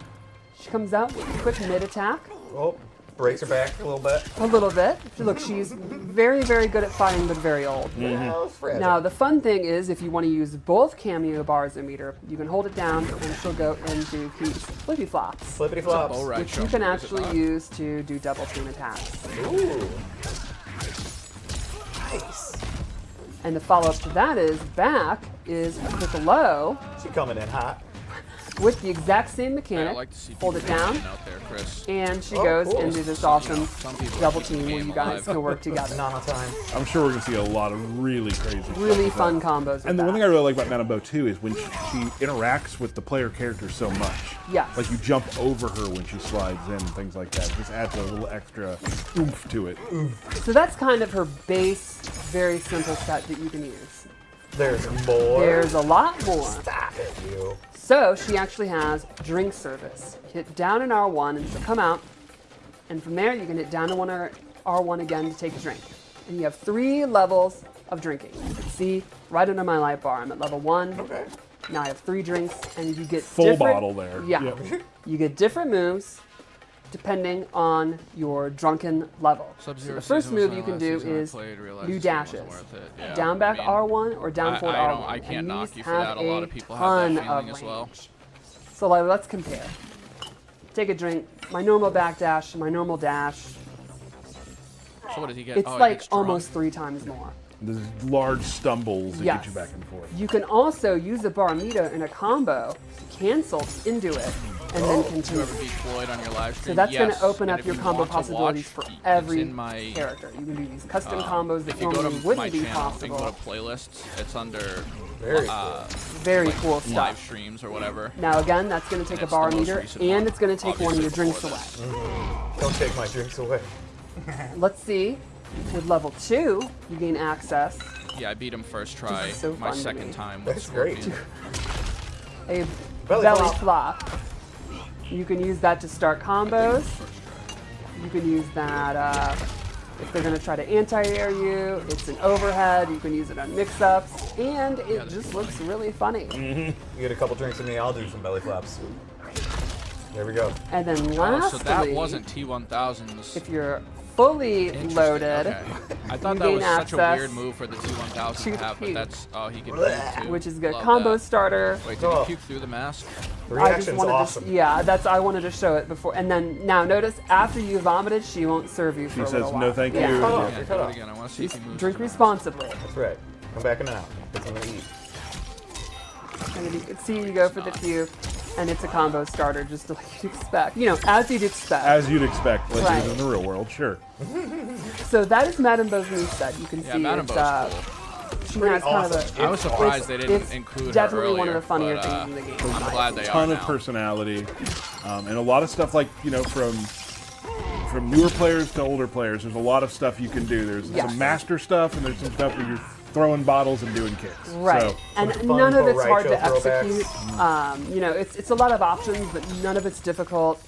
she comes out with a quick mid attack. Oh, breaks her back a little bit. A little bit. Look, she's very, very good at fighting, but very old. Now, the fun thing is, if you want to use both cameo bars and meter, you can hold it down, and she'll go and do flippy flops, Flippity flops. Bow ride which you jump, can is it actually not? use to do double team attacks. Ooh. Nice. And the follow-up to that is back is a quick low She coming in hot. with the exact same Hey, I mechanic. like to see Hold it people down, dancing out there, Chris. and she Oh, goes cool. and do this awesome Some people double keep the team where game you guys alive. can work together. Nana time. I'm sure we're going to see a lot of really crazy stuff Really with fun that. combos with And the that. one thing I really like about Madame Bo too is when she interacts with the player character so much. Yes. Like you jump over her when she slides in and things like that. It just adds a little extra oomph to it. So that's kind of her base, very simple set that you can use. There's more. There's a lot more. Stop it, you. So she actually has drink service. Hit down in R1 and she'll come out, and from there you can hit down in R1 again to take a drink. And you have 3 levels of drinking. You can see right under my light bar, I'm at level 1. Okay. Now I have 3 drinks, and you get Full different, bottle there. Yeah. Yep. You get different moves, depending on your drunken level. So Sub-Zero the first season was move the you can last do season I is played, realized do this game dashes. wasn't worth it. Yeah, Down back I mean, R1 or down forward R1. I can't and knock these you for have that. A lot of people have ton that feeling of as well. range. So like, let's compare. Take a drink. My normal backdash, my normal dash. So what does he get? It's Oh, he like gets drunk. almost 3 times more. There's large stumbles that Yes. get you back and forth. You can also use the Baramita in a combo, cancel into it, and then Do continue. you ever beat Floyd on your live stream? So that's going Yes. to open And up if your you combo want to possibilities watch, for it's every in my, character. You can do these custom combos that if you go normally to wouldn't my be channel and possible. go to playlists, it's under Very cool live stuff. streams or whatever. Now again, that's going to take a It's the bar most meter, recent and one, it's going to take one of your obviously, drinks before away. this. Don't take my drinks away. Let's see. With level 2, you gain access. Yeah, I beat him first try. This is so My fun to second me. time was That's great. Scorpion. A Belly belly flop. flop. You can use that to start combos. You can use that if they're going to try to anti-air you. It's an overhead. You can use it on mix-ups. And it just looks really funny. You get a couple drinks with me, I'll do some belly flaps. There we go. And then Oh, lastly, so that wasn't T-1000's. if you're fully Interesting, loaded, okay. I thought you that gain was such a access weird move for the T-1000 to to the have, but puke. that's, oh, he can puke too. which is a good Love combo that. starter. Wait, did he puke through the mask? The I just reaction's wanted awesome. to, I wanted to show it before. And then now notice after you vomited, she won't serve you for She a says, little while. "No, thank you." Yeah. Cut off, Yeah, you're do cut it off. again. I want to see if he moves. Drink through the mask. responsibly. That's right. Come back in an hour. Get something to eat. And then you can see you go for the puke, and it's a combo starter just like you'd expect. You know, as you'd expect. As you'd expect, like Right. in the real world, sure. So that is Madame Bo's new set. You can Yeah, see Madame it's, Bo's cool. she has kind of awesome. a, I was surprised they didn't it's include her definitely earlier, one of the funnier but, things in the game. I'm glad they Ton are of now. personality, and a lot of stuff like, you know, from newer players to older players. There's a lot of stuff you can do. There's Yes. some master stuff, and there's some stuff where you're throwing bottles and doing kicks. Right, So, and Some none of fun it's hard to Raicho throwbacks. execute. You know, it's a lot of options, but none of it's difficult.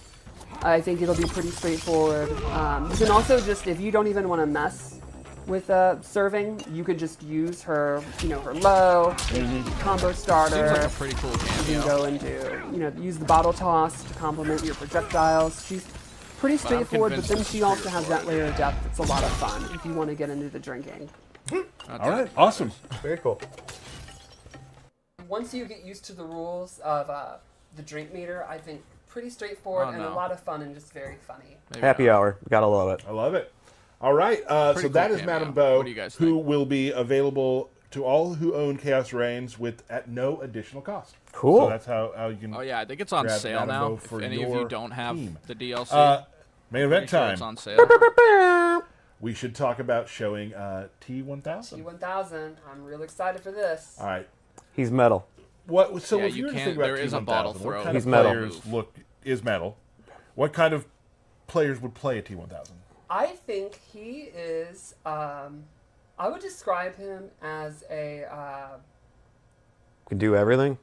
I think it'll be pretty straightforward. You can also just, if you don't even want to mess with serving, you could just use her, you know, her low combo starter. Seems like a pretty cool You can cameo. go into, you know, use the bottle toss to complement your projectiles. She's pretty straightforward, but then convinced she it's also has that layer of depth that's a lot of fun if you want to get into the drinking. all right, awesome. Very cool. Once you get used to the rules of the drink meter, I think pretty straightforward and a no. lot of fun and just very funny. Maybe Happy not. hour. Gotta love it. I love it. All right, so Pretty that cool is cameo. Madame Bo, What do you guys who think? will be available to all who own Chaos Reigns with at no additional cost. Cool. So that's how you can. Oh yeah, I think it's on grab sale Madame now. Bo If for any of your you don't have team. the DLC, Main pretty event sure time. it's on sale. We should talk about showing T-1000. T1000, I'm real excited for this. All right. He's metal. What? So Yeah, if you you were to can't- think about there is a T-1000, bottle what throw. kind He's of metal. players is metal? What kind of players would play a T-1000? I think he is, I would describe him as a, Can do everything.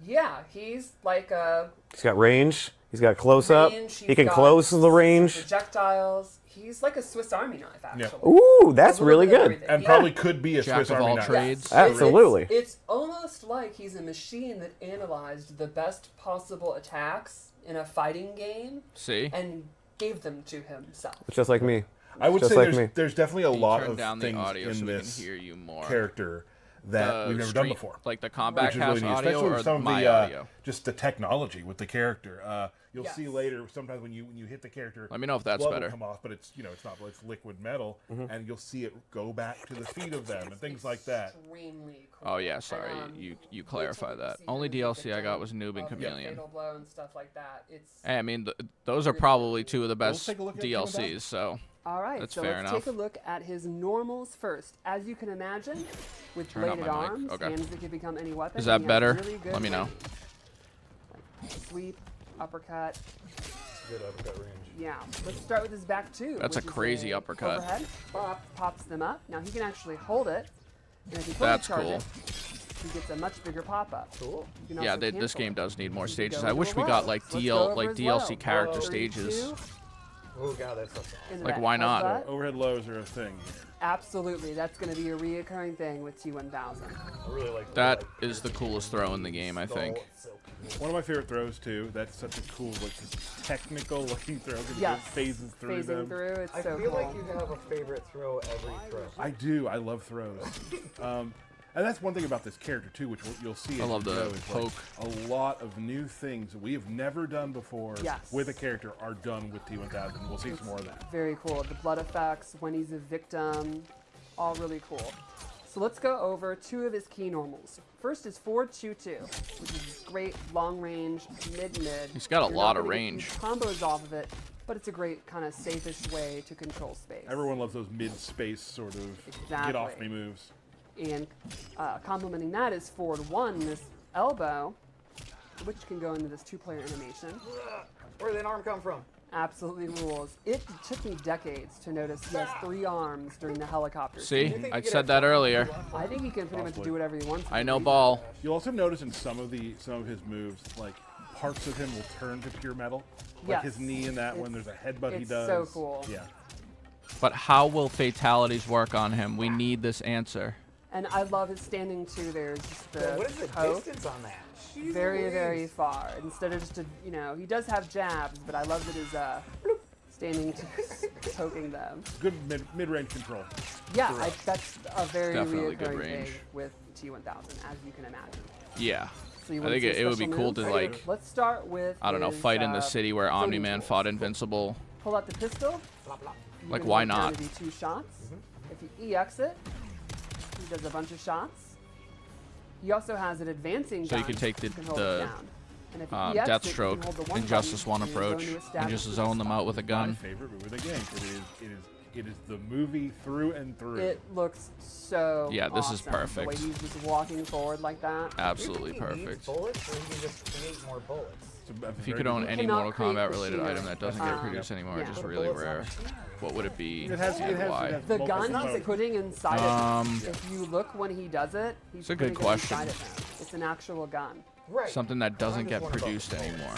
yeah, he's like a He's got range. He's got close up. range, He he's can got close the some range. projectiles. He's like a Swiss Army knife, Yeah. actually. Ooh, that's A little really bit of good. everything. And Yeah. probably could be a Jack Swiss of Army all knife. trades. Yes. Absolutely. It's almost like he's a machine that analyzed the best possible attacks in a fighting game See, and gave them to himself. Just like me. I would Just say like there's, me. there's definitely a You lot turn of down the things audio in so we can this hear you more. character that we've never done stream- before. Like the Kombat Which is really Kast neat, audio especially or with some of my the audio. just the technology with the character. You'll see Yes. later sometimes when you hit the character. Let me know if that's blood better. will come off, but it's it's not. It's liquid metal, Mm-hmm. and you'll see it go back to the feet of them and things like that. Extremely cool. Oh yeah, sorry, And, you clarify wait till that. see Only the DLC I got victim was Noob and of the Chameleon. Fatal Blow and stuff like that. It's Hey, I mean, those are probably two of the We'll best take a look at DLCs. So all right. That's so fair let's enough. take a look at his normals first. As you can imagine, with Turn up bladed my mic. arms, Okay. hands that can become any weapon. Is that he has better? really good Let me know. range. Sweep, uppercut. Good uppercut range. Yeah, let's start with his back two. That's a which is crazy a uppercut. Overhead, pops them up. Now he can actually hold it, and if he fully That's charge cool. it, he gets a much bigger pop up. Cool. You can yeah, also this cancel game it. does need more You can stages. go I into wish a we low. got like Let's go over his DLC low. character 32 stages. Oh god, that's awesome. into Like, that why not? headbutt. Overhead lows are a thing. Absolutely, that's going to be a reoccurring thing with T1000. I really like That is the coolest throw in the game, I think. One of my favorite throws too. That's such a cool, like, just technical looking throw. 'Cause it Yes. just phases through Phasing them. through, it's I so feel cool. like you have a favorite throw every throw. I do. I love throws. And that's one thing about this character too, which you'll see. I as love you the go, is poke. Like a lot of new things that we have never done before Yes. with a character are done with T-1000. We'll see some more of that. Very cool. The blood effects, when he's a victim, all really cool. So let's go over 2 of his key normals. First is forward 2-2, which is great long range, mid-mid. He's got a You're lot not of gonna get range. huge combos off of it, but it's a great kind of safe-ish way to control space. Everyone loves those mid-space sort of Exactly. get-off-me moves. And complementing that is forward 1, this elbow, which can go into this 2-player animation. Where did that arm come from? Absolutely rules. It took me decades to notice he has 3 arms during the helicopter. See, think I you could said have that earlier. I think he can pretty much Possibly. do whatever he wants. I know ball. You'll also notice in some of his moves, like parts of him will turn to pure metal. Like Yes. his knee in that one. There's a headbutt he it's does. so cool. Yeah. But how will fatalities work on him? We need this answer. And I love his standing too. There's just the What is the poke. distance on that? Jeez Very, Louise. very far. Instead of just a, he does have jabs, but I love that his bloop, standing to poking them. Good mid-range control. Yeah, that's a very Definitely good reoccurring range. thing with T-1000, as you can imagine. Yeah. So you I want think to see it would be special cool moves? to, like, Let's start with. I don't know, his, fight in the city where floating Omni-Man tools. fought Invincible. Pull out the pistol. You Like, can why hold down not? to do 2 shots. If you EX it, he does a bunch of shots. He also has an advancing So you gun. can take the- You can hold it the, down. And if you EX it, you can Deathstroke, hold the 1 Injustice button 1 and go approach, into and establish just the zone them spot. out with a My gun. favorite move of the game. It is the movie through and through. It looks so Yeah, this is awesome, perfect. The way he's just walking forward like that. Absolutely Do you think he needs perfect. bullets, or he can just create more bullets? If you could own any Cannot Mortal create Kombat related machinery. item that doesn't get produced anymore, yeah. which is Put really bullets on rare, what would it be It has- and it has- why? it has- The Well, gun it's not he's a- putting inside of him. If you look when he does it, he's a good putting it question. inside of him. It's an actual gun. Right. Something that doesn't I get just wanna produced vote. anymore.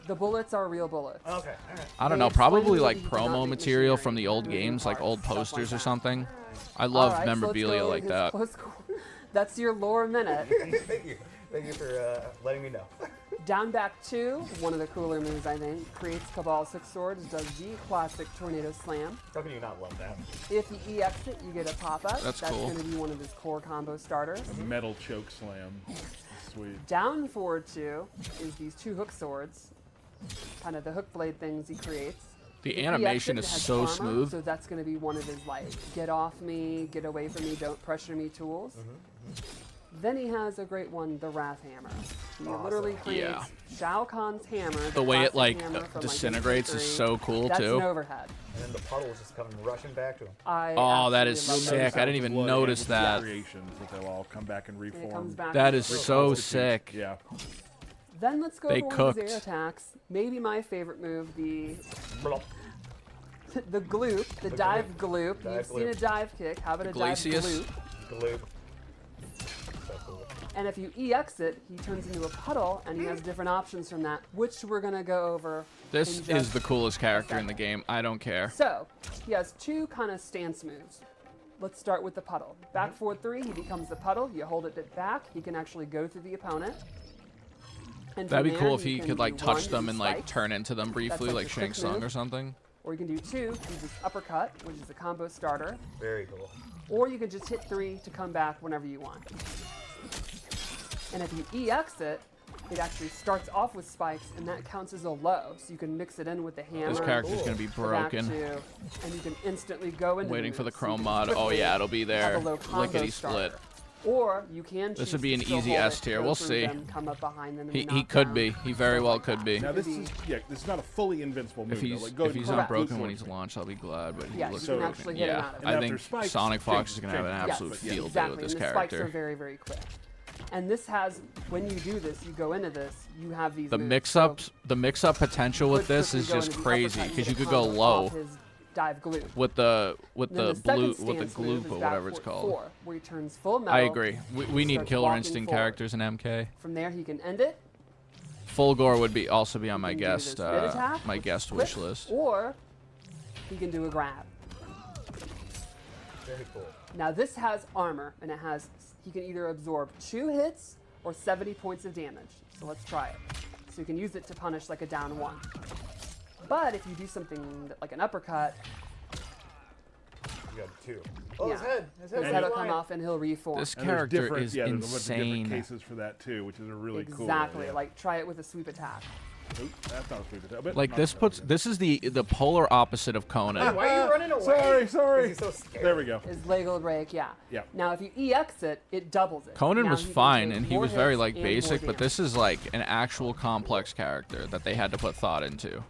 The bullets are real bullets. Okay, alright. I don't They know, explain probably that like you cannot promo make material machinery, from the old moving games, like parts, old stuff like posters or that. something. I All love right, so let's memorabilia go like his that. close That's your lore minute. Thank you. Thank you for letting me know. Down back 2, one of the cooler moves I think, creates Cabal 6 Swords, does the classic Tornado Slam. How can you not love that? If you EX it, you get a pop-up. That's cool. going to be one of his core combo starters. Metal choke slam. Sweet. Down forward 2 is these 2 hook swords, kind of the hook blade things he creates. The If he animation EX it, is it has so armor, smooth. So that's going to be one of his like, get off me, get away from me, don't pressure me tools. Then he has a great one, the Wrath Hammer. He literally creates Yeah. Shao Kahn's hammer. The way it classic like hammer from, disintegrates Age of is History. so cool That's too. an overhead. And then the puddles just coming rushing back to him. Oh, that is absolutely love sick. I didn't even Blood notice with that. Creations that they'll all come back and It reform. comes back That in is three. so Constitute. sick. Yeah. Then let's go They over one of his air cooked. attacks. Maybe my favorite move, the Blop. the gloop, the dive gloop. Dive You've seen gloop. a dive kick. How about a dive Glacius? gloop? Gloop. So cool. And if you EX it, he turns into a puddle, and he has different options from that, which we're gonna go over. This in is just the coolest character a in the second. game. I don't care. So he has 2 kind of stance moves. Let's start with the puddle. Back forward 3, he becomes the puddle. You hold it back. He can actually go through the opponent. And That'd be from cool there, if he can could like do 1 touch to them do and like spikes, turn into them briefly, like like the Shang quick Tsung move. or something. Or you can do 2, use this uppercut, which is a combo starter. Very cool. Or you can just hit 3 to come back whenever you want. And if you EX it, it actually starts off with spikes, and that counts as a low. So you can mix it in with the hammer. This character's Cool. gonna be the back broken. 2, and you can instantly go into Waiting for the move. So you Chrome can mod. Oh quickly yeah, it'll be have there. a low combo Lickety starter. split. Or you can This choose would be to an still easy hold S it, tier. go We'll through see. them, come up behind them, and He knock could down, be. He very stuff well like could that. be. Now this Maybe- is this is not a fully invincible move. If he's though. Like, go if ahead he's and not brute broken when force he's me. launched, I'll be glad. But he Yes, looks you can broken. actually hit him Yeah, out of it. I And think after spikes, Sonic Fox change- is gonna have an change. absolute Yes, field day Exactly, with this and the spikes are character. very, very quick. And this has, when you do this, you go into this, you have these The moves. mix-up, So the mix-up potential with quick, this quickly is go just into the crazy uppercut and because get you a could go combo low off his dive glue. with the And then second blue with the stance move gloop is or back whatever it's forward called. 4, where he turns full metal. I agree. We need starts Killer walking Instinct forward. characters in MK. From there, he can end it. Full Gore would be also be on my He can do guest this mid attack, my which is guest quick, wish list. Or he can do a grab. Very cool. Now this has armor, and it has, he can either absorb 2 hits or 70 points of damage. So let's try it. So you can use it to punish like a down 1. But if you do something like an uppercut, You got 2. Oh, yeah, his head. His his head will come off and he'll reform. This And there's character different, is yeah, there's a bunch of different insane. cases for that too, which is a really cool. Exactly. Yeah. Like try it with a sweep attack. Oop, that's not a sweep attack, but Like not this so puts bad. this is the polar opposite of Conan. Why are you running away? Sorry. He's so scared. There we go. His leg will break, yeah. Yep. Now if you EX it, it doubles it. Conan Now was he can fine, take and he more was very hits like and basic, more but this is like an actual complex character that they had to put thought into. damage.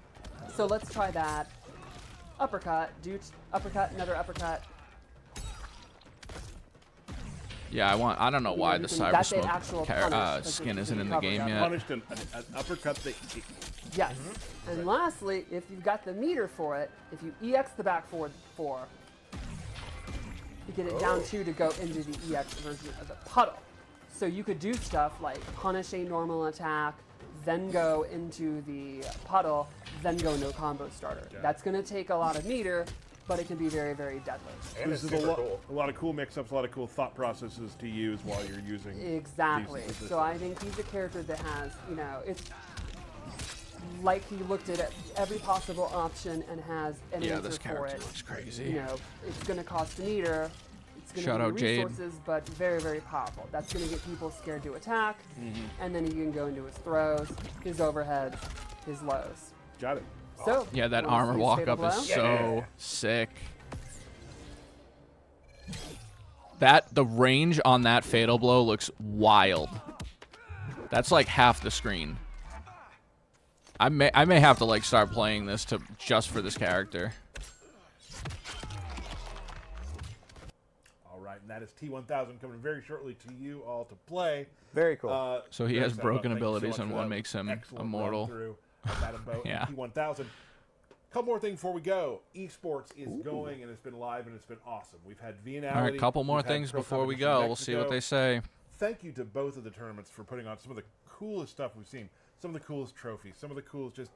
So let's try that. Uppercut, uppercut, another uppercut. Yeah, I don't know why the cyber that's an smoke actual punish, like skin it isn't in the recovers. game Got yet. punished an uppercut. Yes. And lastly, if you've got the meter for it, if you EX the back forward 4, you get it down 2 to go into the EX version of the puddle. So you could do stuff like punish a normal attack, then go into the puddle, then go no combo starter. That's going to take a lot of meter, but it can be very, very deadly. And This it's is super cool. a lot of cool mix-ups, a lot of cool thought processes to use while you're using. Exactly. these So I think he's a character that has, you know, it's like he looked at every possible option and has an Yeah, answer this for character it. looks crazy. You know, it's going to cost a meter. It's going Shout to out be Jade. resources, but very, very powerful. That's going to get people scared to attack, Mm-hmm. and then he can go into his throws, his overheads, his lows. Got it. So Yeah, that wanna armor see walk Fatal up is Blow? so sick. The range on that fatal blow looks wild. That's like half the screen. I may have to like start playing this just for this character. All right, and that is T-1000 coming very shortly to you all to play. Very cool. So he very has excited broken about it. Thank you so abilities, much and for one that makes him excellent immortal. run-through of Madam Bo and Yeah. T-1000. Couple more things before we go. Esports is going, and it's been live, and it's been awesome. We've had Vianality. All right, couple more we've had things Pro before we Competition go. We'll see what Mexico. they say. Thank you to both of the tournaments for putting on some of the coolest stuff we've seen. Some of the coolest trophies. Some of the coolest just.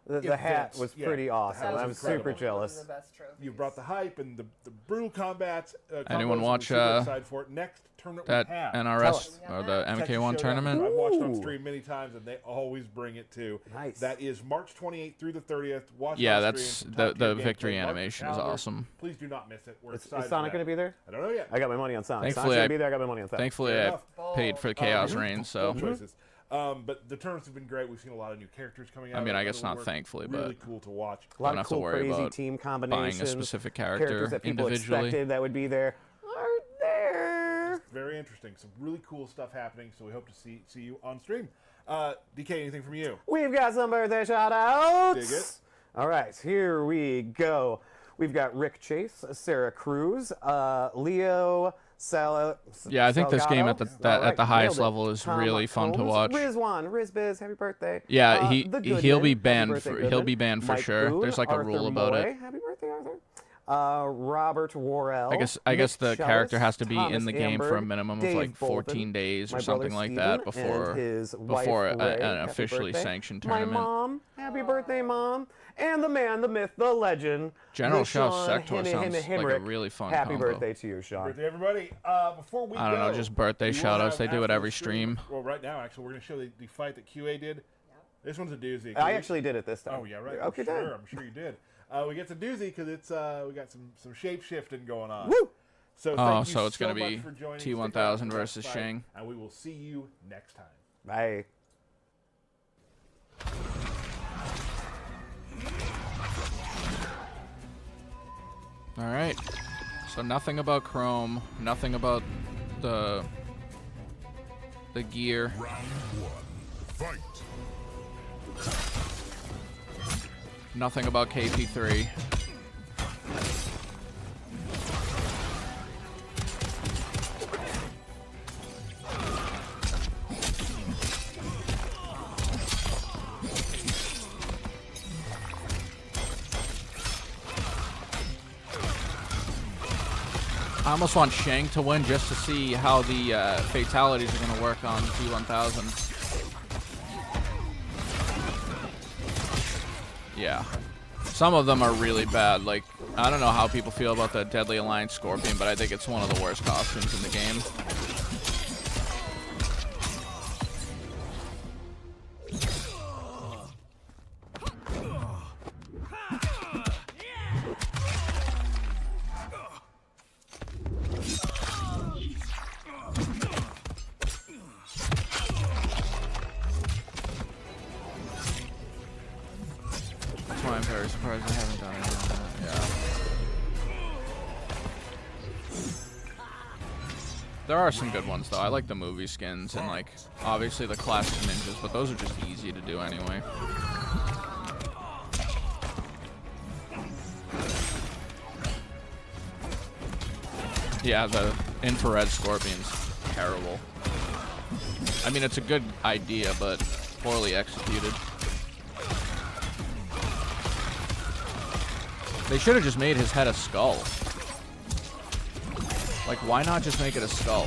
The hat events. was Yeah, pretty the awesome. hat was I'm incredible. super jealous. One of the best trophies. You brought the hype and the brutal combats. Anyone combos, watch, and we're super excited for it. Next tournament That we have. NRS or the Texas MK1 Showdown. tournament. I've watched on Ooh. stream many times, and they always bring it too. Nice. That is March 28th through the 30th. Watch Yeah, on that's stream. the Top tier victory gameplay. Mark animation is calendar. awesome. Please do not miss it. We're Is excited. Sonic going to be there? I don't know yet. I got my money on Sonic. Thankfully, Sonic's going I- to be there. I got my money on Sonic. Thankfully, Fair I enough. paid for the Chaos Mhm. Reign, Bold so choices. But the tournaments have been great. We've seen a lot of new characters coming out. I mean, of I it. guess It'll not work. thankfully, really but cool to watch. A lot Don't of have to cool, worry crazy about team buying combinations. a specific characters character that people individually. expected that would be there aren't there. Very interesting. Some really cool stuff happening. So we hope to see you on stream. DK, anything from you? We've got some birthday shout-outs. Dig it. All right, here we go. We've got Rick Chase, Sarah Cruz, Leo Yeah, I think this game at the All right, at the highest nailed it. level is Tom really fun to Combs, watch. Rizwan, Rizbiz, happy birthday. Yeah, The he'll be Goodman, banned happy birthday, for he'll Goodman. be banned for Mike sure. Boone, There's like a Arthur rule about Moy, it. Happy birthday, Arthur. Robert Worrell. I guess the Nick character Schellis, has to be Thomas in the game for a Amberg, minimum of Dave like 14 Bolton, days or my something brother like Steven, that and before his wife, an Ray. Happy officially birthday. sanctioned My tournament. mom, happy birthday, Mom. And the man, the myth, the legend, General Sean Shao Sector sounds like a Himrick. really fun Happy combo. birthday to you, Sean. Birthday, everybody. Before we I don't know, go, just birthday we will shout-outs. have They do it after every the stream. Well, right now, actually, we're going to show the fight that QA did. This one's a doozy. I actually did it this time. Oh, yeah, right. Okay, I'm sure. done. I'm sure you did. We get some doozy because it's we got some shape shifting going on. Woo! So Oh, thank you so it's so gonna much be for joining. T-1000 Stick around for that versus fight, Shang. and we will see you next time. Bye. All right. So nothing about Chrome, nothing about the gear. Round one. Fight. Nothing about KP3. I almost want Shang to win just to see how the fatalities are going to work on T-1000. Yeah. Some of them are really bad. Like, I don't know how people feel about the Deadly Alliance Scorpion, but I think it's one of the worst costumes in the game. surprised I haven't done it. Yeah. There are some good ones though. I like the movie skins and like obviously the classic ninjas, but those are just easy to do anyway. Yeah, the infrared scorpion's terrible. I mean, it's a good idea, but poorly executed. They should have just made his head a skull. Like, why not just make it a skull?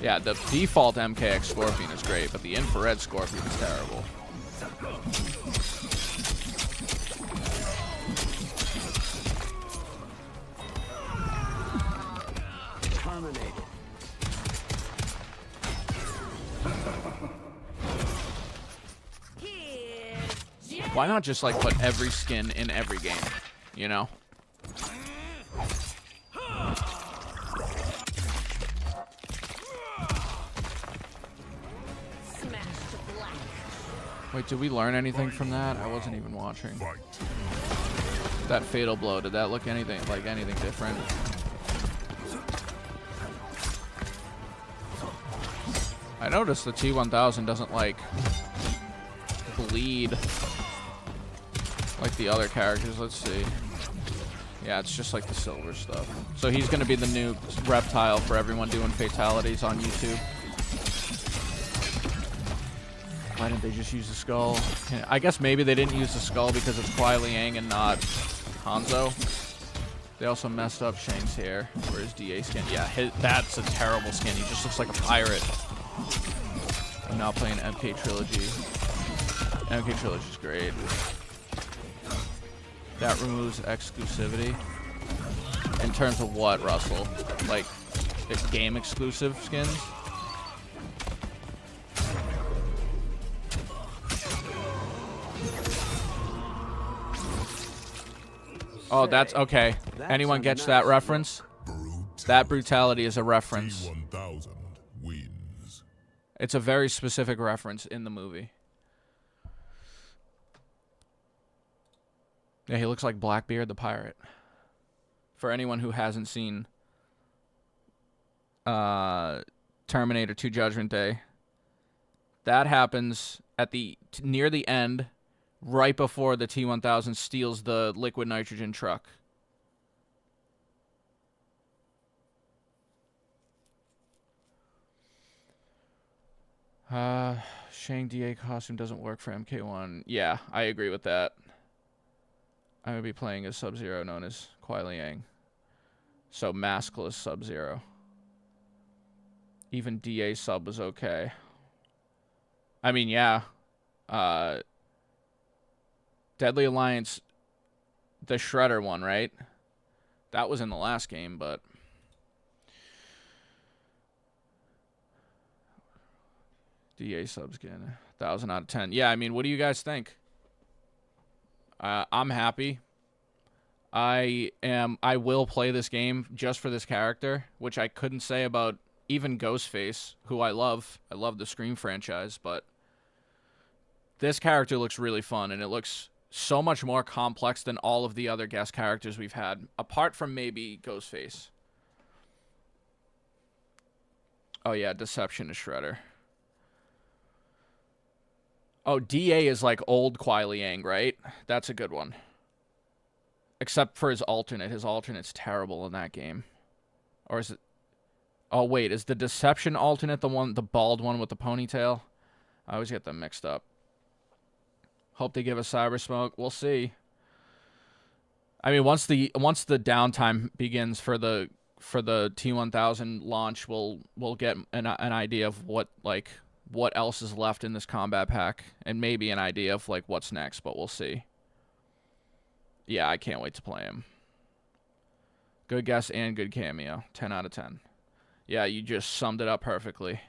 Yeah, the default MKX Scorpion is great, but the infrared Scorpion is terrible. Terminated. Why not just, like, put every skin in every game? You know? Wait, did we learn anything from that? I wasn't even watching. That fatal blow, did that look anything like anything different? I noticed the T-1000 doesn't like bleed like the other characters. Let's see. Yeah, it's just like the silver stuff. So he's gonna be the new reptile for everyone doing fatalities on YouTube. Why didn't they just use the skull? I guess maybe they didn't use the skull because it's Kuai Liang and not Hanzo. They also messed up Shang's hair for his DA skin. Yeah, that's a terrible skin. He just looks like a pirate. I'm now playing MK Trilogy. MK Trilogy's great. That removes exclusivity. In terms of what, Russell? Like, game exclusive skins? Oh, that's okay. Anyone gets that reference? That brutality is a reference. T-1000 wins. It's a very specific reference in the movie. Yeah, he looks like Blackbeard the pirate. For anyone who hasn't seen Terminator 2 Judgment Day, that happens at near the end, right before the T-1000 steals the liquid nitrogen truck. Shang DA costume doesn't work for MK1. Yeah, I agree with that. I'm going to be playing as Sub-Zero, known as Kuai Liang. So, maskless Sub-Zero. Even DA sub was okay. I mean, yeah. Deadly Alliance, the Shredder one, right? That was in the last game, but... DA subskin, 1,000 out of 10. Yeah, I mean, what do you guys think? I'm happy. I will play this game just for this character, which I couldn't say about even Ghostface, who I love. I love the Scream franchise, but this character looks really fun, and it looks so much more complex than all of the other guest characters we've had, apart from maybe Ghostface. Oh yeah, Deception is Shredder. Oh, DA is like old Kuai Liang, right? That's a good one. Except for his alternate. His alternate's terrible in that game. Or is it... Oh, wait. Is the Deception alternate the bald one with the ponytail? I always get them mixed up. Hope they give us Cyber Smoke. We'll see. I mean, once the downtime begins for the T-1000 launch, we'll get an idea of what else is left in this combat pack, and maybe an idea of like what's next, but we'll see. Yeah, I can't wait to play him. Good guess and good cameo. 10 out of 10. Yeah, you just summed it up perfectly.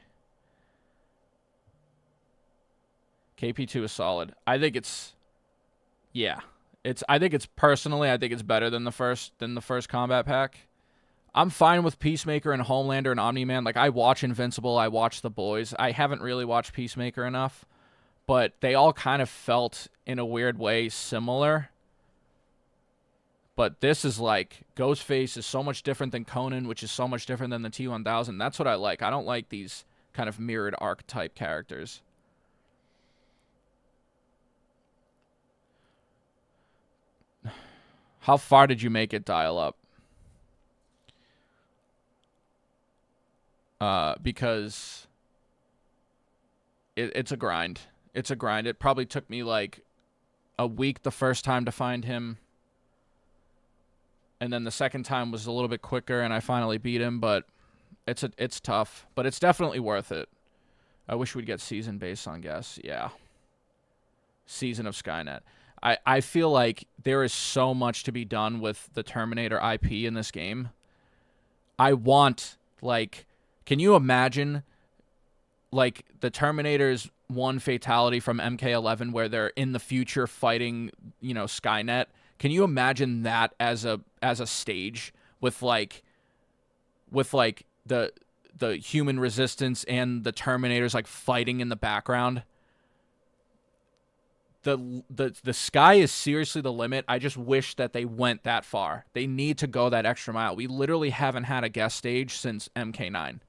KP2 is solid. I think it's... Yeah. I think it's better than the first combat pack. I'm fine with Peacemaker and Homelander and Omni-Man. Like, I watch Invincible, I watch The Boys. I haven't really watched Peacemaker enough, but they all kind of felt in a weird way similar. But this is like, Ghostface is so much different than Conan, which is so much different than the T-1000. That's what I like. I don't like these kind of mirrored archetype characters. How far did you make it dial up? Because it's a grind. It's a grind. It probably took me like a week the first time to find him. And then the second time was a little bit quicker and I finally beat him, but it's tough. But it's definitely worth it. I wish we'd get season based on guess. Yeah. Season of Skynet. I feel like there is so much to be done with the Terminator IP in this game. I want, like, can you imagine, like, the Terminator's one fatality from MK11 where they're in the future fighting, you know, Skynet? Can you imagine that as a stage with the human resistance and the Terminators like fighting in the background? The sky is seriously the limit. I just wish that they went that far. They need to go that extra mile. We literally haven't had a guest stage since MK9.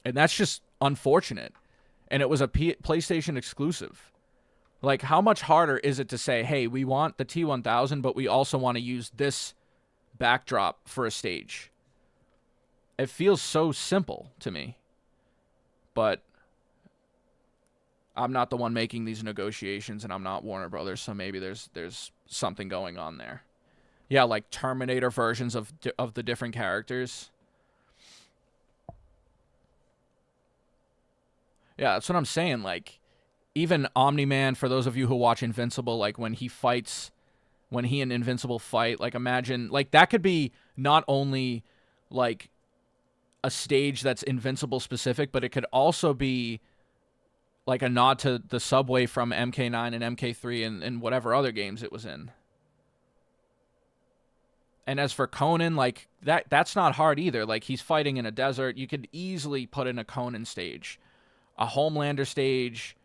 And that's just unfortunate. And it was a PlayStation exclusive. Like, how much harder is it to say, hey, we want the T-1000, but we also want to use this backdrop for a stage? It feels so simple to me. But I'm not the one making these negotiations, and I'm not Warner Brothers, so maybe there's something going on there. Yeah, like Terminator versions of the different characters. Yeah, that's what I'm saying. Like, even Omni-Man, for those of you who watch Invincible, like when he and Invincible fight, like imagine, like that could be not only like a stage that's Invincible specific, but it could also be like a nod to the subway from MK9 and MK3 and whatever other games it was in. And as for Conan, like that's not hard either. Like he's fighting in a desert. You could easily put in a Conan stage, a Homelander stage,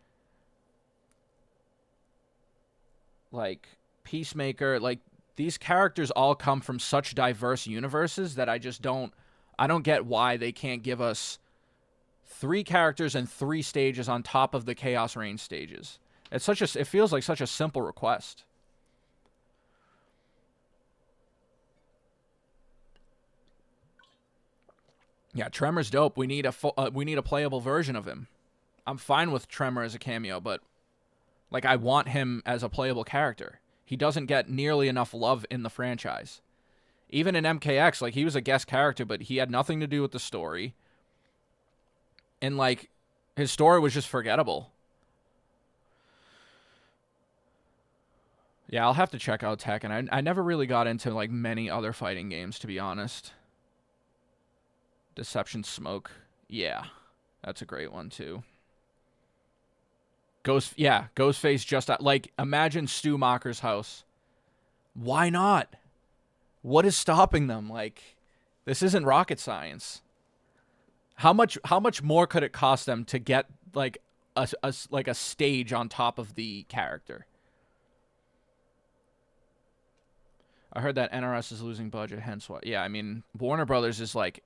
like Peacemaker. Like these characters all come from such diverse universes that I don't get why they can't give us 3 characters and 3 stages on top of the Chaos Reign stages. It feels like such a simple request. Yeah, Tremor's dope. We need a playable version of him. I'm fine with Tremor as a cameo, but like I want him as a playable character. He doesn't get nearly enough love in the franchise. Even in MKX, like he was a guest character, but he had nothing to do with the story. And like his story was just forgettable. Yeah, I'll have to check out Tekken. I never really got into like many other fighting games, to be honest. Deception Smoke. Yeah, that's a great one too. Ghostface just like imagine Stu Macher's house. Why not? What is stopping them? Like, this isn't rocket science. How much more could it cost them to get like a stage on top of the character? I heard that NRS is losing budget, hence why. Yeah, I mean Warner Brothers is like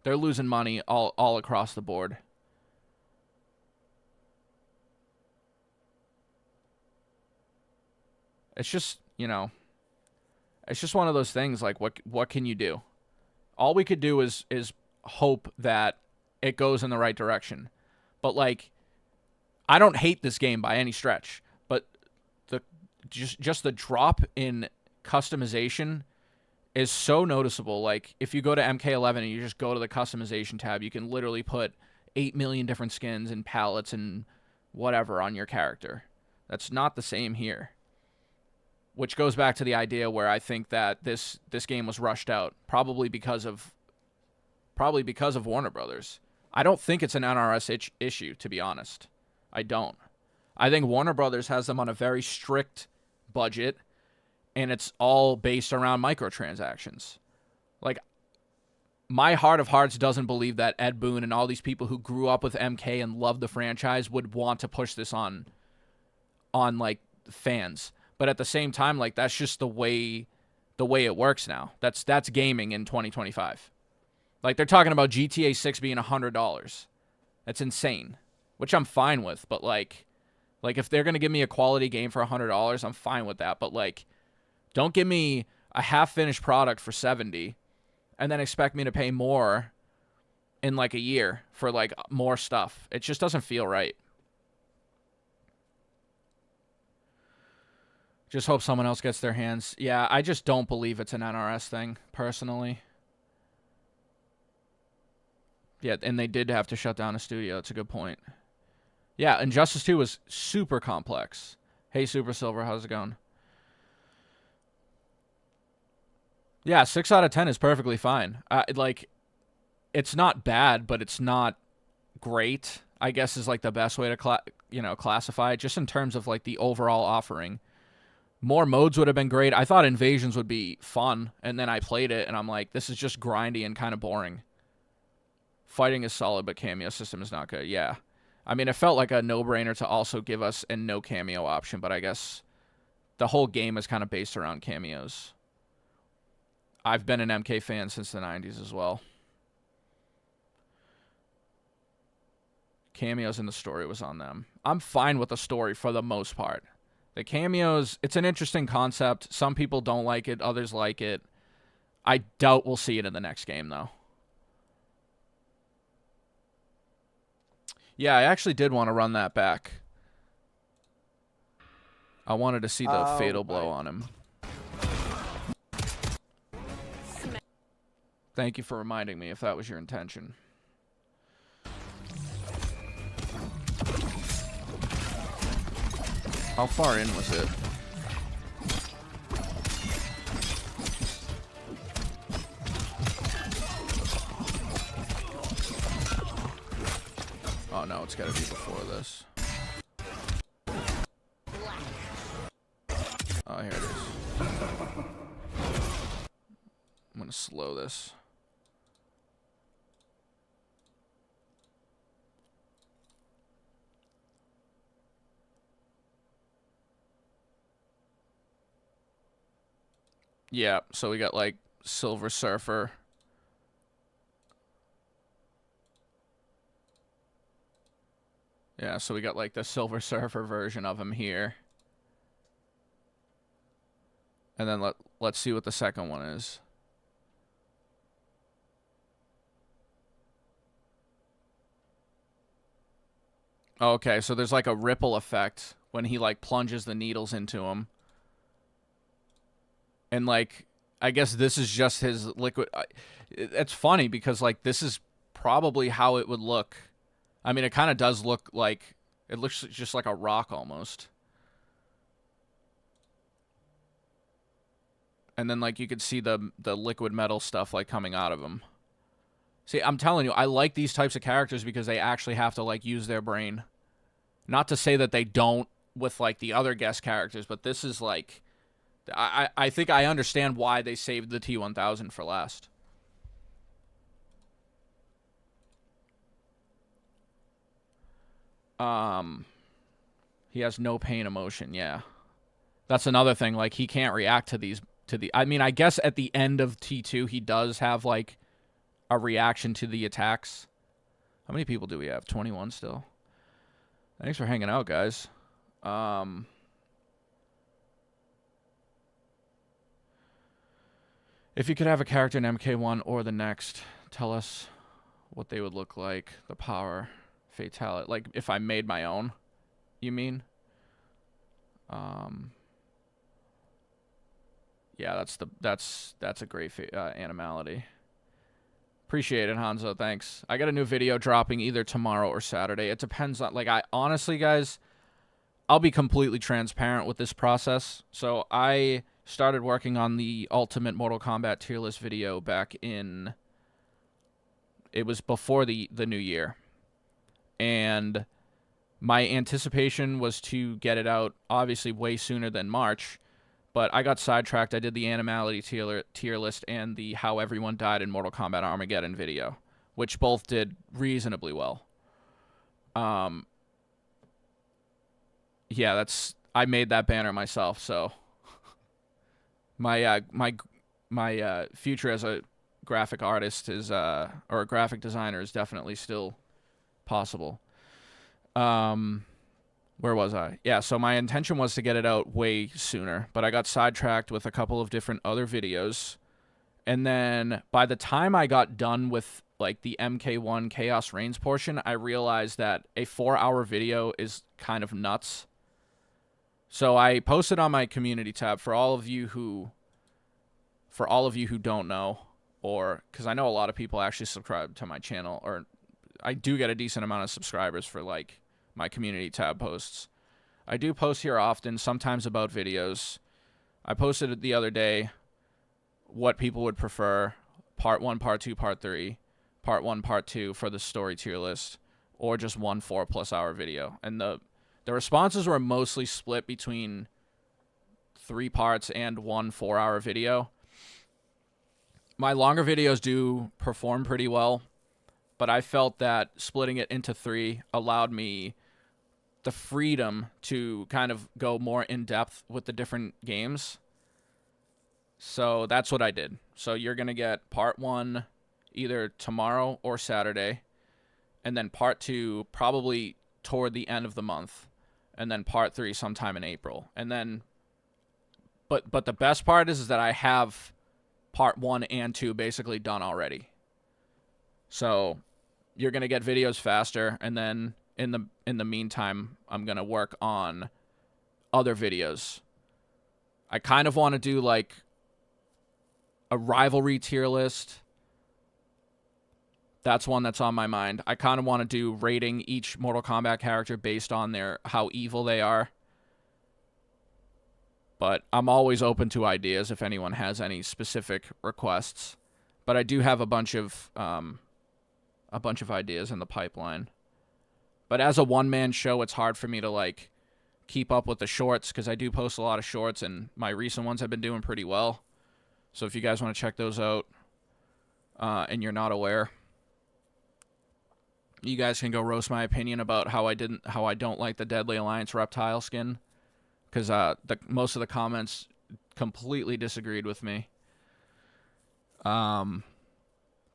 they're losing money all across the board. It's just, you know, it's just one of those things. Like, what can you do? All we could do is hope that it goes in the right direction. But like, I don't hate this game by any stretch. But just the drop in customization is so noticeable. Like, if you go to MK11 and you just go to the customization tab, you can literally put 8 million different skins and palettes and whatever on your character. That's not the same here. Which goes back to the idea where I think that this game was rushed out, probably because of Warner Brothers. I don't think it's an NRS issue, to be honest. I don't. I think Warner Brothers has them on a very strict budget, and it's all based around microtransactions. Like, my heart of hearts doesn't believe that Ed Boon and all these people who grew up with MK and love the franchise would want to push this on on like fans. But at the same time, like that's just the way it works now. That's gaming in 2025. Like they're talking about GTA 6 being $100. That's insane, which I'm fine with. But like if they're gonna give me a quality game for $100, I'm fine with that. But like, don't give me a half-finished product for $70, and then expect me to pay more in like a year for like more stuff. It just doesn't feel right. Just hope someone else gets their hands. Yeah, I just don't believe it's an NRS thing, personally. Yeah, and they did have to shut down a studio. That's a good point. Yeah, Injustice 2 was super complex. Hey, Super Silver, how's it going? Yeah, 6 out of 10 is perfectly fine. Like, it's not bad, but it's not great, I guess is like the best way to classify it, just in terms of like the overall offering. More modes would have been great. I thought Invasions would be fun, and then I played it, and I'm like, this is just grindy and kind of boring. Fighting is solid, but cameo system is not good. Yeah. I mean, it felt like a no-brainer to also give us a no cameo option, but I guess the whole game is kind of based around cameos. I've been an MK fan since the 90s as well. Cameos in the story was on them. I'm fine with the story for the most part. The cameos, it's an interesting concept. Some people don't like it, others like it. I doubt we'll see it in the next game, though. Yeah, I actually did want to run that back. I wanted to see the fatal blow on him. Thank you for reminding me if that was your intention. How far in was it? Oh no, it's gotta be before this. Oh, here it is. I'm gonna slow this. Yeah, so we got like Silver Surfer. Yeah, so we got like the Silver Surfer version of him here. And then let's see what the second one is. Okay, so there's like a ripple effect when he like plunges the needles into him. And, like, I guess this is just his liquid. It's funny because, like, this is probably how it would look. I mean, it kind of does look like, it looks just like a rock almost. And then, like, you could see the liquid metal stuff, like, coming out of him. See, I'm telling you, I like these types of characters because they actually have to, like, use their brain. Not to say that they don't with, like, the other guest characters, but this is, like... I think I understand why they saved the T-1000 for last. He has no pain emotion, yeah. That's another thing, like, he can't react to these, I mean, I guess at the end of T2, he does have, like, a reaction to the attacks. How many people do we have? 21 still. Thanks for hanging out, guys. If you could have a character in MK1 or the next, tell us what they would look like. The power, fatality. Like, if I made my own, you mean? Yeah, that's a great animality. Appreciate it, Hanzo. Thanks. I got a new video dropping either tomorrow or Saturday. It depends on, like, I honestly, guys, I'll be completely transparent with this process. So I started working on the Ultimate Mortal Kombat tier list video back in... It was before the new year. And my anticipation was to get it out, obviously, way sooner than March. But I got sidetracked. I did the Animality tier list and the How Everyone Died in Mortal Kombat Armageddon video, which both did reasonably well. Yeah, I made that banner myself, so my future as a graphic artist is or a graphic designer is definitely still possible. Where was I? Yeah, so my intention was to get it out way sooner, but I got sidetracked with a couple of different other videos. And then by the time I got done with like the MK1 Chaos Reigns portion, I realized that a 4-hour video is kind of nuts. So I posted on my community tab for all of you who don't know, or because I know a lot of people actually subscribe to my channel, or I do get a decent amount of subscribers for like my community tab posts. I do post here often, sometimes about videos. I posted it the other day what people would prefer, part 1, part 2, part 3, part 1, part 2 for the story tier list, or just one 4+ hour video. And the responses were mostly split between 3 parts and one 4-hour video. My longer videos do perform pretty well, but I felt that splitting it into 3 allowed me the freedom to kind of go more in depth with the different games. So that's what I did. So you're going to get part 1 either tomorrow or Saturday, and then part 2 probably toward the end of the month, and then part 3 sometime in April. And then but the best part is that I have part 1 and 2 basically done already. So you're going to get videos faster, and then in the meantime, I'm going to work on other videos. I kind of want to do like a rivalry tier list. That's one that's on my mind. I kind of want to do rating each Mortal Kombat character based on how evil they are. But I'm always open to ideas if anyone has any specific requests. But I do have a bunch of ideas in the pipeline. But as a one-man show, it's hard for me to like keep up with the shorts, because I do post a lot of shorts, and my recent ones have been doing pretty well. So if you guys want to check those out, and you're not aware, you guys can go roast my opinion about how I don't like the Deadly Alliance reptile skin, because most of the comments completely disagreed with me. But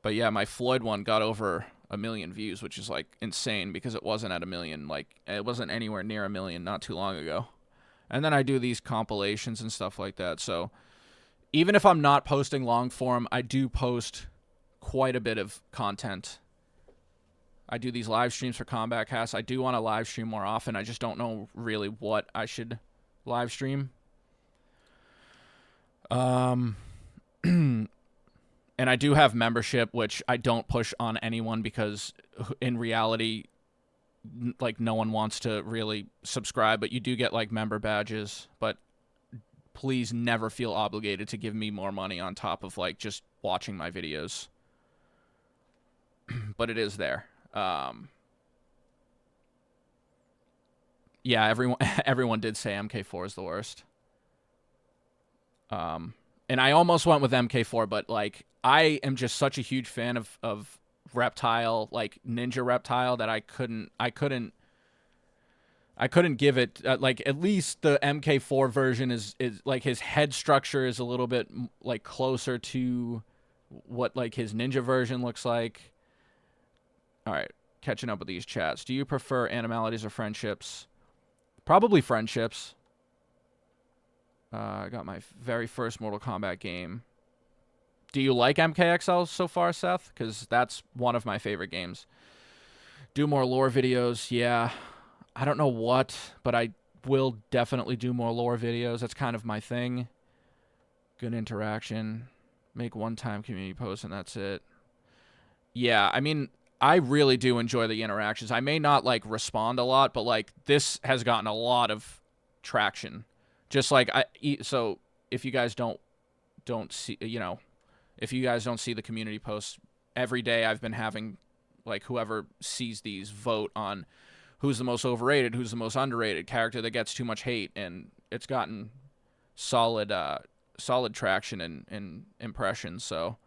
yeah, my Floyd one got over 1 million views, which is like insane, because it wasn't at 1 million, like it wasn't anywhere near 1 million not too long ago. And then I do these compilations and stuff like that. So even if I'm not posting long form, I do post quite a bit of content. I do these live streams for Kombat Kast. I do want to live stream more often. I just don't know really what I should live stream. And I do have membership, which I don't push on anyone, because in reality, like, no one wants to really subscribe, but you do get like member badges. But please never feel obligated to give me more money on top of like just watching my videos. But it is there. Yeah, everyone did say MK4 is the worst. And I almost went with MK4, but like I am just such a huge fan of Reptile, like Ninja Reptile, that I couldn't give it like, at least the MK4 version is like, his head structure is a little bit like closer to what like his ninja version looks like. All right, catching up with these chats. Do you prefer animalities or friendships? Probably friendships. I got my very first Mortal Kombat game. Do you like MKXL so far, Seth? Because that's one of my favorite games. Do more lore videos. Yeah. I don't know what, but I will definitely do more lore videos. That's kind of my thing. Good interaction. Make one-time community posts, and that's it. Yeah, I mean, I really do enjoy the interactions. I may not, like, respond a lot, but, like, this has gotten a lot of traction. Just like, so if you guys don't see, you know, if you guys don't see the community posts, every day I've been having, like, whoever sees these vote on who's the most overrated, who's the most underrated character that gets too much hate, and it's gotten solid traction and impressions. So,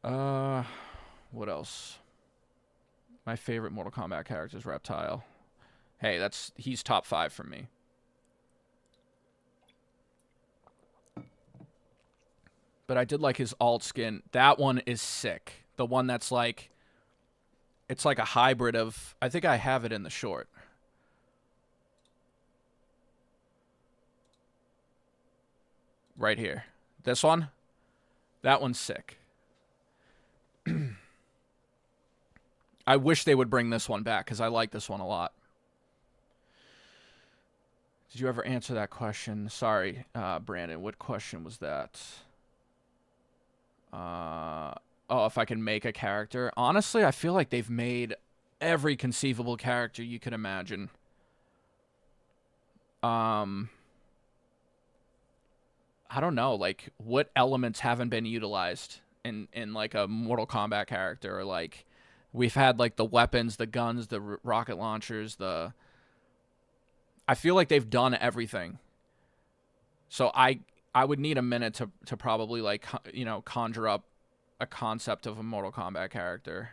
what else? My favorite Mortal Kombat character is Reptile. hey, he's top 5 for me. But I did like his alt skin. That one is sick. The one that's like, it's like a hybrid of, I think I have it in the short. Right here. This one? That one's sick. I wish they would bring this one back because I like this one a lot. Did you ever answer that question? Sorry, Brandon. What question was that? Oh, if I can make a character. Honestly, I feel like they've made every conceivable character you could imagine. I don't know, like, what elements haven't been utilized in like a Mortal Kombat character? Or like, we've had like the weapons, the guns, the rocket launchers, I feel like they've done everything. So I would need a minute to probably, like, you know, conjure up a concept of a Mortal Kombat character.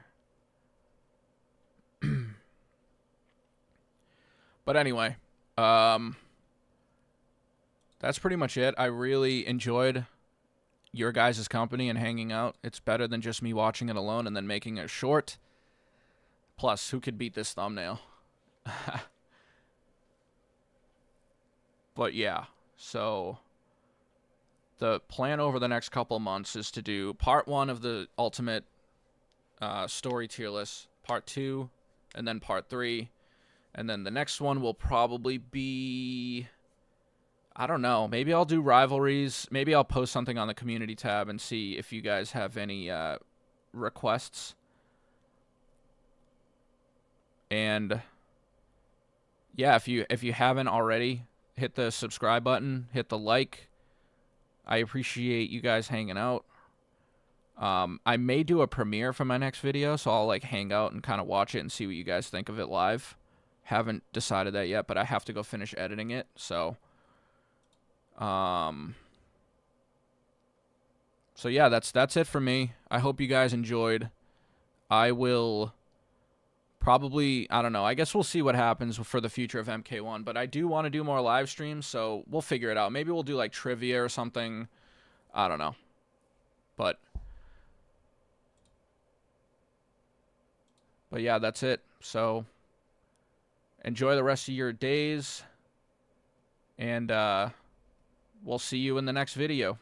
But anyway, that's pretty much it. I really enjoyed your guys' company and hanging out. It's better than just me watching it alone and then making a short. Plus, who could beat this thumbnail? But yeah, so the plan over the next couple months is to do part 1 of the Ultimate story tier list, part 2, and then part 3. And then the next one will probably be, I don't know, maybe I'll do rivalries. Maybe I'll post something on the community tab and see if you guys have any requests. And yeah, if you haven't already, hit the subscribe button, hit the like. I appreciate you guys hanging out. I may do a premiere for my next video, so I'll like hang out and kind of watch it and see what you guys think of it live. Haven't decided that yet, but I have to go finish editing it, so so yeah, that's it for me. I hope you guys enjoyed. I will probably, I don't know, I guess we'll see what happens for the future of MK1, but I do want to do more live streams, so we'll figure it out. Maybe we'll do like trivia or something. I don't know. But yeah, that's it. So enjoy the rest of your days, and we'll see you in the next video.